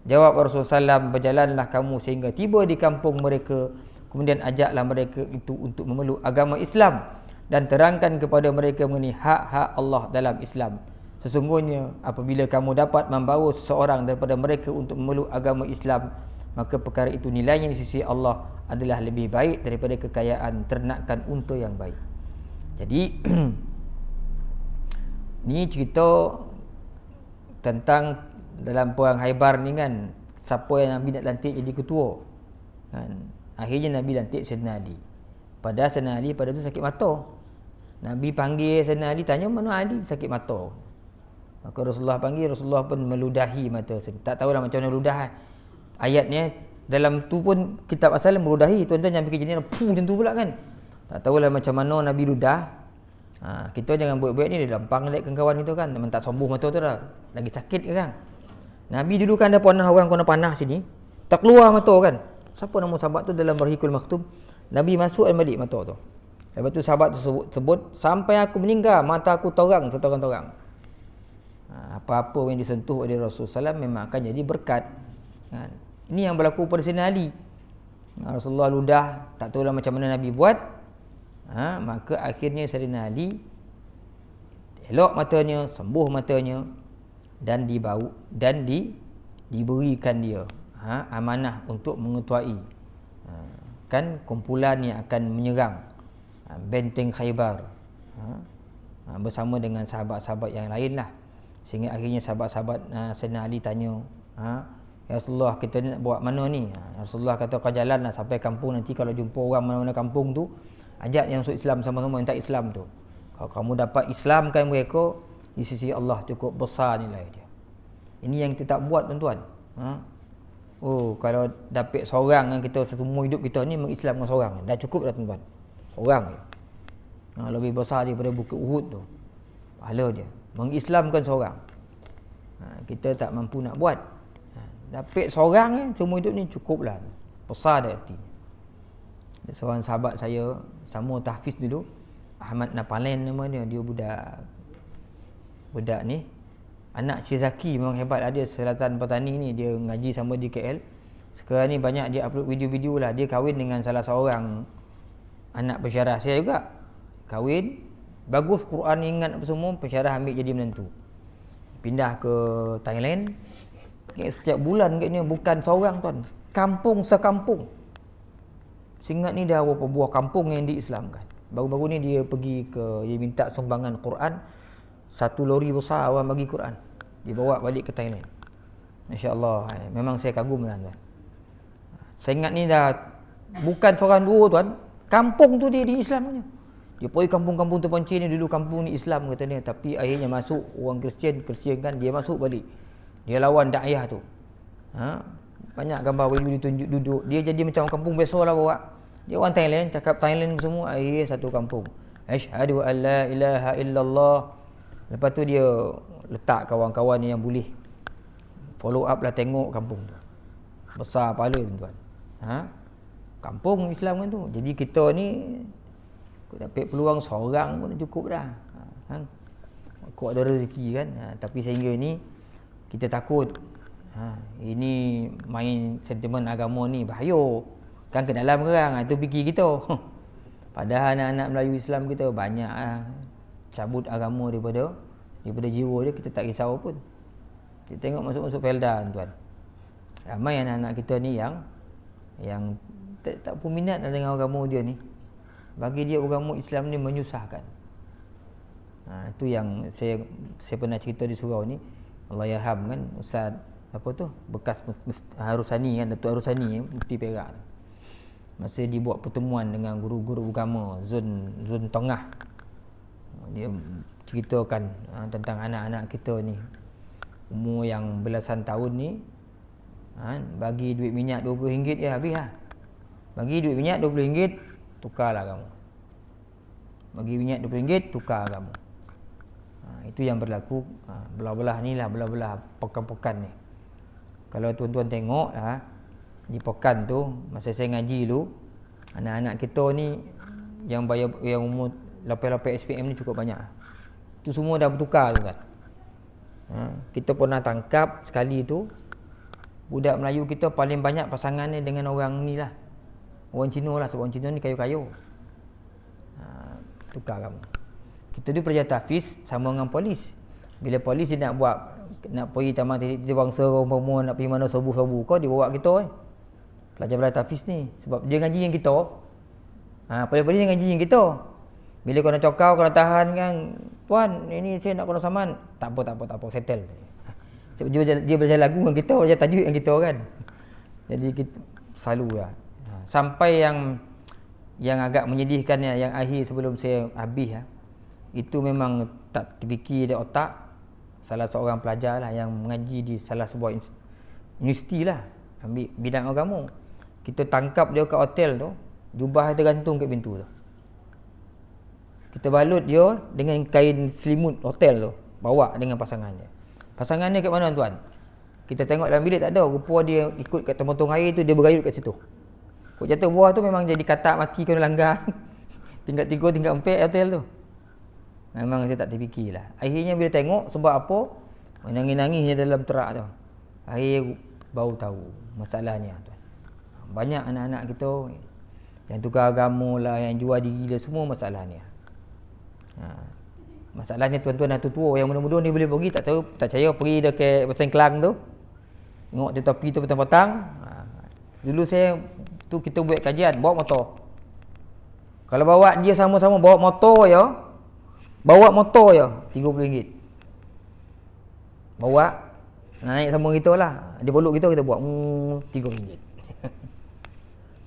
Jawab Rasulullah SAW, berjalanlah kamu sehingga tiba di kampung mereka, kemudian ajaklah mereka itu untuk memeluk agama Islam dan terangkan kepada mereka mengenai hak-hak Allah dalam Islam. Sesungguhnya apabila kamu dapat membawa seseorang daripada mereka untuk memeluk agama Islam, maka perkara itu nilainya di sisi Allah adalah lebih baik daripada kekayaan ternakan unta yang baik. Jadi ni cerita tentang dalam perang Khaibar ni kan, siapa yang Nabi nak lantik jadi ketua kan. Akhirnya Nabi lantik Sayyidina Ali. Padahal Sayyidina Ali pada tu sakit mata. Nabi panggil Sayyidina Ali, tanya mana Ali, sakit mata. Maka Rasulullah panggil, Rasulullah pun meludahi mata. Tak tahulah macam mana ludah ayatnya. Dalam tu pun kitab asal meludahi. Tuan-tuan jangan fikir jenis macam tu pula kan. Tak tahulah macam mana Nabi ludah. Kita jangan buat-buat ni, dia lampang like kawan kita kan. Memang tak sombong mata tu dah. Lagi sakit ke kan. Nabi dulu kan ada panah, orang kena panah sini, tak keluar mata kan. Siapa nama sahabat tu dalam Barhikul Maktum? Nabi masuk dan balik mata tu. Lepas tu sahabat tu sebut, sampai aku meninggal mata aku torang setorang-torang. Apa-apa yang disentuh oleh Rasulullah SAW memang akan jadi berkat kan. Ini yang berlaku pada Sayyidina Ali. Rasulullah ludah, tak tahulah macam mana Nabi buat. Maka akhirnya Sayyidina Ali elok matanya, sembuh matanya dan diberikan dia amanah untuk mengetuai kan kumpulan yang akan menyerang benteng Khaibar bersama dengan sahabat-sahabat yang lain lah. Sehingga akhirnya sahabat-sahabat Sayyidina Ali tanya, ya Rasulullah, kita nak buat mana ni? Rasulullah kata, kau jalanlah sampai kampung, nanti kalau jumpa orang mana-mana kampung tu, ajak yang masuk Islam sama-sama, yang tak Islam tu. Kalau kamu dapat Islamkan mereka, di sisi Allah cukup besar nilai dia. Ini yang kita tak buat tuan-tuan. Kalau dapat seorang yang kita semua hidup kita ni mengislamkan seorang, dah cukup dah tuan-tuan. Seorang je. Lebih besar daripada Bukit Uhud tu. Pahala dia. Mengislamkan seorang. Kita tak mampu nak buat. Dapat seorang semua hidup ni cukuplah. Besar dah arti. Seorang sahabat saya sama tahfiz dulu, Ahmad Napalen nama dia. Dia budak ni anak Syizaki, memang hebat. Dia Selatan Petani ni, dia ngaji sama di KL. Sekarang ni banyak dia upload video-video lah. Dia kahwin dengan salah seorang anak pensyarah saya juga. Kahwin, bagus Quran ingat apa semua, pensyarah ambil jadi menantu. Pindah ke Thailand. Setiap bulan katnya, bukan seorang tuan, kampung sekampung. Seingat ni dah berapa buah kampung yang diislamkan. Baru-baru ni dia minta sumbangan Quran, 1 lori besar orang bagi Quran, dibawa balik ke Thailand. Masya-Allah, memang saya kagum lah tuan. Saya ingat ni dah bukan seorang dua tuan, kampung tu dia diislamkannya. Dia pergi kampung-kampung terpencil ni, dulu kampung ni Islam katanya, tapi akhirnya masuk orang Kristian kan, dia masuk balik. Dia lawan dakwah tu. Banyak gambar video ditunjuk duduk. Dia jadi macam kampung biasa lah bawa. Dia orang Thailand, cakap Thailand semua, akhirnya satu kampung. Asyhadu an la ilaha illallah. Lepas tu dia letak kawan-kawan yang boleh follow up lah, tengok kampung tu. Besar pahala tuan-tuan. Kampung Islam kan tu. Jadi kita ni dapat peluang seorang pun cukup dah. Kau ada rezeki kan. Tapi sehingga ni kita takut. Ini main sentimen agama ni bahaya. Kan ke dalam kerang, itu fikir kita. Padahal anak-anak Melayu Islam kita banyak cabut agama daripada jiwa dia, kita tak risau pun. Kita tengok masuk-masuk Felda tuan. Ramai anak-anak kita ni yang tak pun minat dengan agama dia ni. Bagi dia agama Islam ni menyusahkan. Itu yang saya pernah cerita di surau ni. Allahyarham kan Ustaz apa tu bekas Harusani kan, Datuk Harusani Mufti Perak. Masa dibuat pertemuan dengan guru-guru agama zon tengah, dia ceritakan tentang anak-anak kita ni umur yang belasan tahun ni, bagi duit minyak RM20 je habis lah. Bagi duit minyak RM20, tukarlah kamu. Bagi minyak RM20, tukar kamu. Itu yang berlaku belah-belah ni lah, belah-belah pekan-pekan ni. Kalau tuan-tuan tengok lah, di pekan tu masa saya ngaji dulu, anak-anak kita ni yang bayar, yang umur 8 SPM ni cukup banyak. Tu semua dah bertukar tu kan. Kita pernah tangkap sekali tu, budak Melayu kita paling banyak pasangan ni dengan orang ni lah, orang Cina lah, sebab orang Cina ni kayu-kayu. Tukar kamu. Kita tu pelajar tahfiz sama dengan polis. Bila polis dia nak pergi taman titik bangsa, umpama nak pergi mana sobu-sobu kau, dia bawa kita pelajar-pelajar tahfiz ni, sebab dia ngaji yang kita. Polis-polis dia ngaji yang kita. Bila kau nak cokau, kau nak tahan kan, tuan ini saya nak kena saman, tak apa settle. Sebab dia belajar lagu dengan kita, belajar tajuk yang kita kan. Jadi kita selalu lah. Sampai yang agak menyedihkannya, yang akhir sebelum saya habis itu memang tak terfikir di otak salah seorang pelajar lah yang mengaji di salah sebuah universiti lah, ambil bidang agama. Kita tangkap dia kat hotel tu, jubah dia tergantung kat pintu tu. Kita balut dia dengan kain selimut hotel tu, bawa dengan pasangan dia. Pasangan dia kat mana tuan? Kita tengok dalam bilik tak ada, rupa dia ikut kat tempat air tu, dia bergayut kat situ. Kok jatuh buah tu memang jadi katak mati kena langgar. Tingkat 3, tingkat 4 hotel tu. Memang saya tak terfikirlah. Akhirnya bila tengok sebab apa, menangis-nangis dalam terak tu. Akhir baru tahu masalahnya tuan. Banyak anak-anak kita yang tukar agama lah, yang jual diri lah, semua masalahnya. Masalahnya tuan-tuan dah tua, yang muda-muda ni boleh pergi, tak tahu, tak percaya pergi dekat Pasang Kelang tu. Tengok di tepi tu petang-petang. Dulu saya tu kita buat kajian, bawa motor. Kalau bawa dia sama-sama bawa motor je, RM30. Bawa naik sama kita lah, dia peluk kita buat RM3.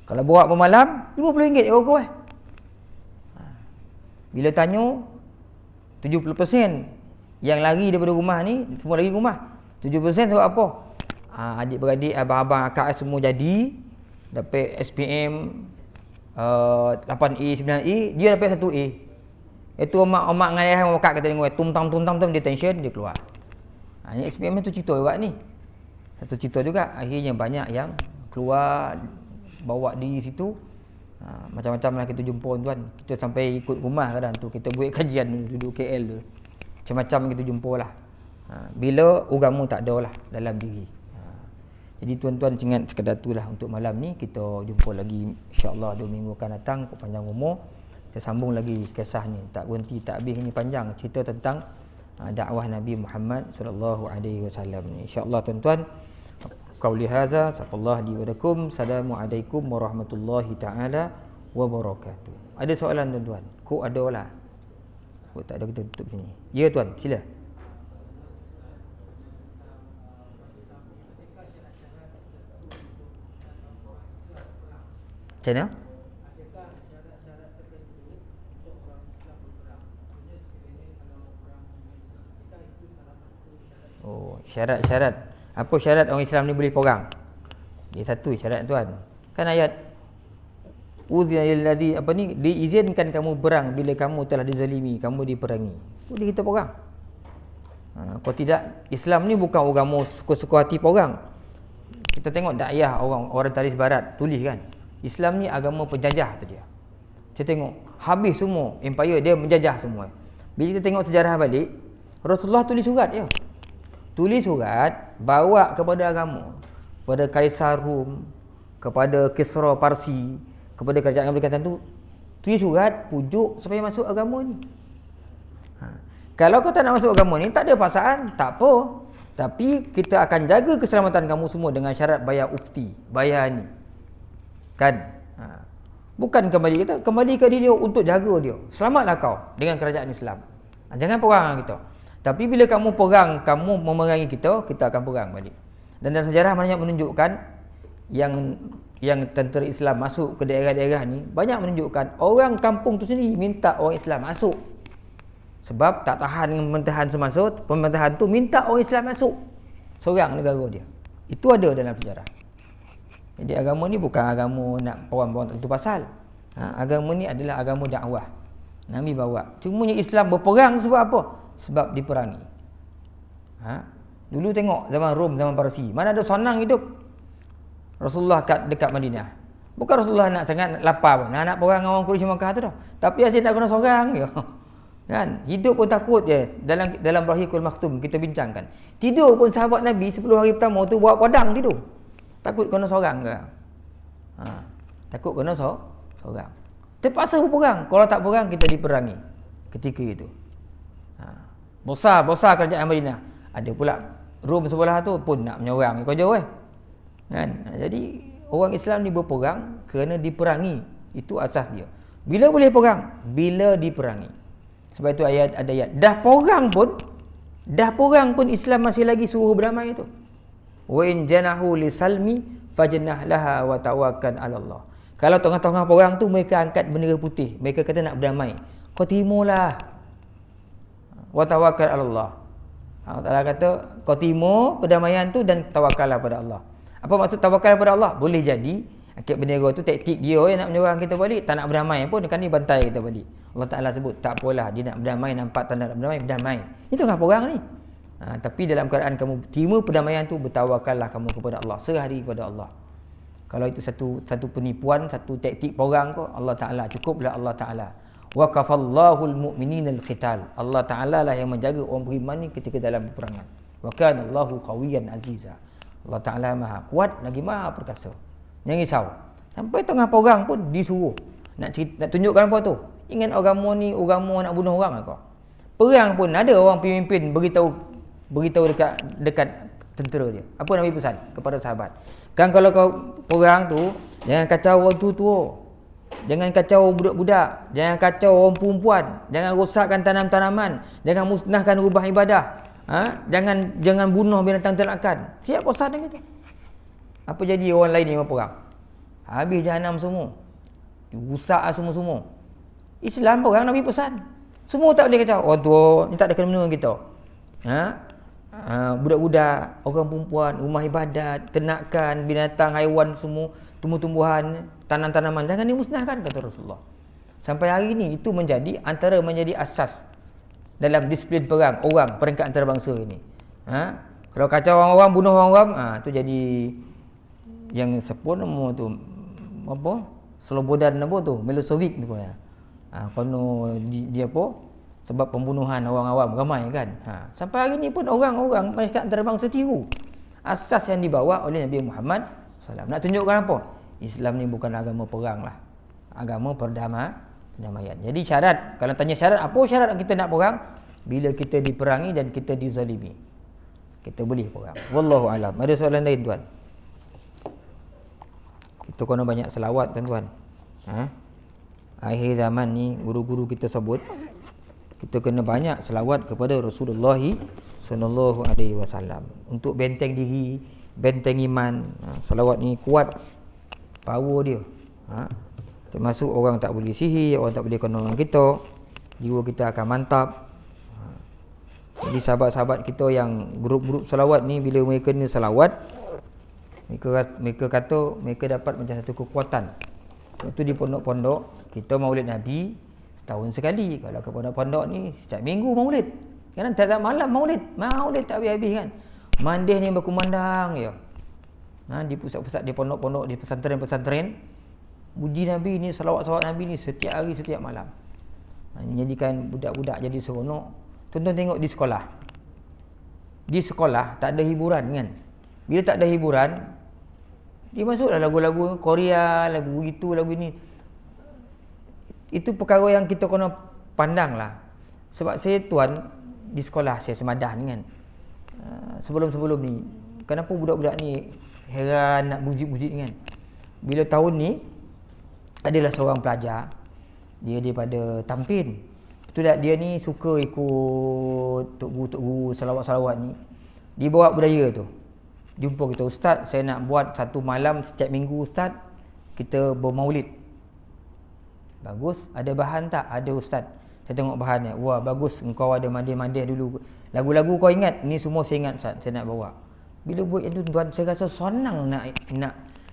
Kalau bawa pemalam RM50 bagus Bila tanya 70% yang lari daripada rumah ni, semua lari rumah. 70% sebab apa? Adik-beradik, abang-abang, akak semua jadi dapat SPM 8A, 9A, dia dapat 1A. Itu mak dengan ayah mak kata tengok tum-tam dia tension, dia keluar. Ini SPM tu cerita juga ni. Satu cerita juga, akhirnya banyak yang keluar bawa diri situ. Macam-macam lah kita jumpa tuan. Kita sampai ikut rumah kadang tu, kita buat kajian duduk KL tu. Macam-macam kita jumpa lah. Bila agama tak ada lah dalam diri. Jadi tuan-tuan ingat sekadar tu lah untuk malam ni. Kita jumpa lagi insya-Allah 2 minggu akan datang, panjang umur. Kita sambung lagi kisah ni, tak berhenti tak habis. Ini panjang cerita tentang dakwah Nabi Muhammad sallallahu alaihi wasallam ni. Insya-Allah tuan-tuan, qauli hadza sallallahu alaihi wasallam. Assalamualaikum warahmatullahi taala wabarakatuh. Ada soalan tuan-tuan? Kok ada lah. Kok tak ada, kita tutup sini. Ya tuan, sila. Macam mana? Oh, syarat-syarat. Apa syarat orang Islam ni boleh perang? Dia satu syarat tuan. Kan ayat Udzil ladzi apa ni, diizinkan kamu perang bila kamu telah dizalimi, kamu diperangi. Boleh kita perang. Kalau tidak, Islam ni bukan agama suka-suka hati perang. Kita tengok dakwah orang Taris Barat tulis kan, Islam ni agama penjajah tu dia. Saya tengok habis semua empire dia menjajah semua. Bila kita tengok sejarah balik, Rasulullah tulis surat dia. Tulis surat bawa kepada agama, kepada Kaisar Rom, kepada Kisra Parsi, kepada kerajaan berdekatan tu, tulis surat pujuk supaya masuk agama ni. Kalau kau tak nak masuk agama ni, tak ada paksaan, tak apa. Tapi kita akan jaga keselamatan kamu semua dengan syarat bayar ufti, bayar ni. Kan? Bukan kembali kita, kembali ke dia untuk jaga dia. Selamatlah kau dengan kerajaan Islam. Jangan perang dengan kita. Tapi bila kamu perang, kamu memerangi kita, kita akan perang balik. Dan dalam sejarah banyak menunjukkan yang tentera Islam masuk ke daerah-daerah ni, banyak menunjukkan orang kampung tu sendiri minta orang Islam masuk. Sebab tak tahan pemerintahan semasa, pemerintahan tu minta orang Islam masuk seorang negara dia. Itu ada dalam sejarah. Jadi agama ni bukan agama nak perang-perang tentu pasal. Agama ni adalah agama dakwah. Nabi bawa. Cumanya Islam berperang sebab apa? Sebab diperangi. Dulu tengok zaman Rom, zaman Parsi, mana ada senang hidup. Rasulullah dekat Madinah. Bukan Rasulullah nak sangat lapar pun. Nak perang dengan orang Quraisy Makkah tu dah. Tapi asyik nak kena seorang je. Kan? Hidup pun takut je. Dalam Rahikul Maktum kita bincangkan. Tidur pun sahabat Nabi 10 hari pertama tu bawa padang tidur. Takut kena seorang ke? Takut kena seorang. Terpaksa berperang. Kalau tak perang kita diperangi ketika itu. Besar kerajaan Madinah. Ada pula Rom sebelah tu pun nak menyerang kau jauh kan. Jadi orang Islam ni berperang kerana diperangi. Itu asas dia. Bila boleh perang? Bila diperangi. Sebab itu ada ayat. Dah perang pun Islam masih lagi suruh berdamai itu. Wa in janahu lisalmi fajnah laha wa tawakkal 'ala Allah. Kalau tengah-tengah perang tu mereka angkat bendera putih, mereka kata nak berdamai. Kau timulah. Wa tawakkal 'ala Allah. Allah Taala kata kau timur perdamaian tu dan tawakallah pada Allah. Apa maksud tawakal pada Allah? Boleh jadi angkat bendera tu taktik dia yang nak menyerang kita balik, tak nak berdamai pun kan ni bantai kita balik. Allah Taala sebut tak apalah dia nak berdamai, nampak tanda nak berdamai. Itu tengah perang ni. Tapi dalam keadaan kamu timur perdamaian tu, bertawakallah kamu kepada Allah, serah diri kepada Allah. Kalau itu satu penipuan, satu taktik perang kau, Allah Taala cukuplah Allah Taala. Wa kafallahu almu'minina alqital. Allah Taala lah yang menjaga orang beriman ni ketika dalam peperangan. Wa kana Allahu qawiyyan aziza. Allah Taala Maha kuat lagi Maha perkasa. Jangan risau. Sampai tengah perang pun disuruh nak tunjukkan apa tu? Ingat agama ni agama nak bunuh orang kau. Perang pun ada orang pemimpin beritahu dekat tentera dia. Apa Nabi pesan kepada sahabat? Kan kalau kau perang tu, jangan kacau orang tua-tua. Jangan kacau budak-budak, jangan kacau orang perempuan, jangan rosakkan tanam-tanaman, jangan musnahkan rumah ibadah. Jangan bunuh binatang ternakan. Siap pesan dengan tu. Apa jadi orang lain yang berperang? Habis jahanam semua. Rusak semua. Islam perang Nabi pesan. Semua tak boleh kacau. Orang tua ni tak ada kena-mena dengan kita. Budak-budak, orang perempuan, rumah ibadat, ternakan, binatang, haiwan semua, tumbuh-tumbuhan, tanam-tanaman jangan dimusnahkan kata Rasulullah. Sampai hari ini itu menjadi asas dalam disiplin perang orang peringkat antarabangsa ini. Kalau kacau orang-orang, bunuh orang-orang, tu jadi yang sepun nama tu apa? Slobodan apa tu? Milosevic tu ya. Kono dia apa? Sebab pembunuhan orang awam ramai kan. Sampai hari ini pun orang-orang peringkat antarabangsa tiru asas yang dibawa oleh Nabi Muhammad SAW. Nak tunjukkan apa? Islam ni bukan agama perang lah. Agama perdamaian. Jadi syarat, kalau tanya syarat, apa syarat kita nak perang? Bila kita diperangi dan kita dizalimi, kita boleh perang. Wallahu alam. Ada soalan lain tuan? Kita kena banyak selawat tuan-tuan. Akhir zaman ni guru-guru kita sebut kita kena banyak selawat kepada Rasulullah sallallahu alaihi wasallam untuk benteng diri, benteng iman. Selawat ni kuat power dia. Termasuk orang tak boleh sihir, orang tak boleh kena orang kita, jiwa kita akan mantap. Jadi sahabat-sahabat kita yang grup-grup selawat ni, bila mereka ni selawat, mereka kata mereka dapat macam satu kekuatan. Itu di pondok-pondok kita maulid Nabi setahun sekali. Kalau ke pondok-pondok ni setiap minggu maulid. Kan tiap malam maulid tak habis-habis kan. Mandih ni berkumandang ya. Di pusat-pusat, di pondok-pondok, di pesantren-pesantren, puji Nabi ni, salawat-salawat Nabi ni setiap hari, setiap malam. Menjadikan budak-budak jadi seronok. Tonton tengok di sekolah. Di sekolah tak ada hiburan kan. Bila tak ada hiburan, dia masuklah lagu-lagu Korea, lagu itu, lagu ini. Itu perkara yang kita kena pandang lah. Sebab saya tuan di sekolah saya semadah ni kan. Sebelum-sebelum ni, kenapa budak-budak ni heran nak bujit-bujit kan. Bila tahun ni adalah seorang pelajar, dia daripada Tampin. Itulah dia ni suka ikut tok guru salawat-salawat ni. Dia bawa budaya tu. Jumpa kita, ustaz, saya nak buat satu malam setiap minggu ustaz, kita bermaulid. Bagus, ada bahan tak? Ada ustaz. Saya tengok bahannya. Wah, bagus, engkau ada mandih-mandih dulu. Lagu-lagu kau ingat? Ni semua saya ingat ustaz, saya nak bawa. Bila buat yang tu tuan, saya rasa senang nak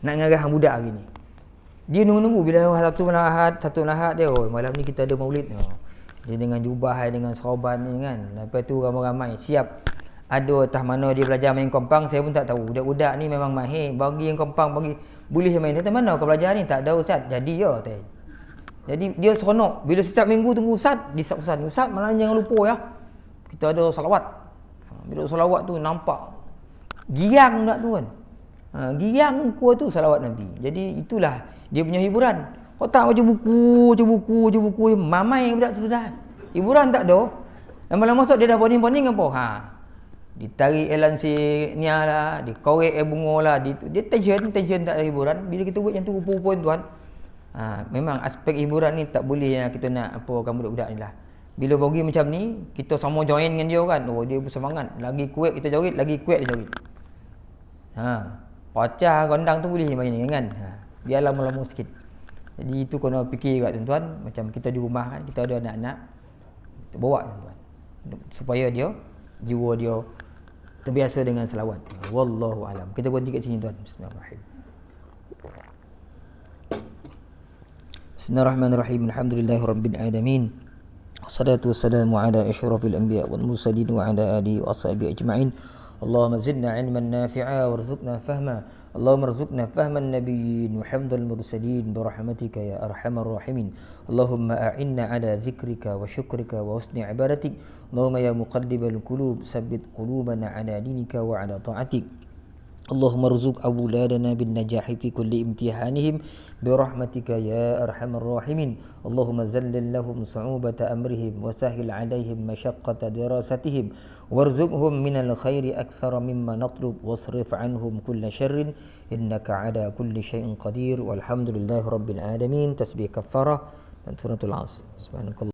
ngarah budak hari ni. Dia nunggu-nunggu bila satu Ahad dia, oh malam ni kita ada maulid. Oh. Dia dengan jubah, dengan serban ni kan. Lepas tu ramai-ramai siap. Ada atas mana dia belajar main kompang, saya pun tak tahu. Budak-budak ni memang mahir, bagi yang kompang, bagi boleh main. Kata mana kau belajar ni? Tak ada ustaz. Jadi ya, tak. Jadi dia seronok. Bila setiap minggu tunggu ustaz, ustaz malam jangan lupa ya. Kita ada salawat. Bila salawat tu nampak giang tak tu kan. Giang kuat tu salawat Nabi. Jadi itulah dia punya hiburan. Kau tak baca buku, mamai budak tu sudah. Hiburan tak ada. Lama-lama masuk dia dah poning-poning apa? Ditarik elansia lah, dikorek bunga lah, dia tension tak ada hiburan. Bila kita buat yang tu rupa-rupa tuan. Memang aspek hiburan ni tak boleh kita nak apakan budak-budak ni lah. Bila bagi macam ni, kita sama join dengan dia kan. Oh, dia bersemangat. Lagi kuat kita joget, lagi kuat dia joget. Pecah gondang tu boleh main kan. Biar lama-lama sikit. Jadi itu kena fikir kat tuan-tuan. Macam kita di rumah kan, kita ada anak-anak. Kita bawa tuan-tuan. Supaya dia, jiwa dia terbiasa dengan selawat. Wallahu alam. Kita berhenti kat sini tuan. Bismillahirrahmanirrahim. Bismillahirrahmanirrahim. Alhamdulillahirabbil alamin. Wassalatu wassalamu ala asyrafil anbiya wal mursalin wa ala alihi wa ashabihi ajma'in. Allahumma zidna ilman nafi'a warzuqna fahma. Allahumma rzuqna fahman nabiyyin wa hamdal mursalin birahmatika ya arhamar rahimin. Allahumma a'inna ala dzikrika wa syukrika wa husni ibadatik. Allahumma ya muqallibal qulub tsabbit qulubana ala dinika wa ala ta'atik. Allahumma rzuq awladana bin najahi fi kulli imtihanihim birahmatika ya arhamar rahimin. Allahumma zallil lahum su'ubata amrihim wa sahhil 'alaihim mashaqqata dirasatihim warzuqhum minal khairi aktsara mimma natlub wasrif 'anhum kulla syarrin innaka 'ala kulli syai'in qadir. Walhamdulillahi rabbil alamin. Tasbih kafarah dan suratul 'asr. Subhanakallah.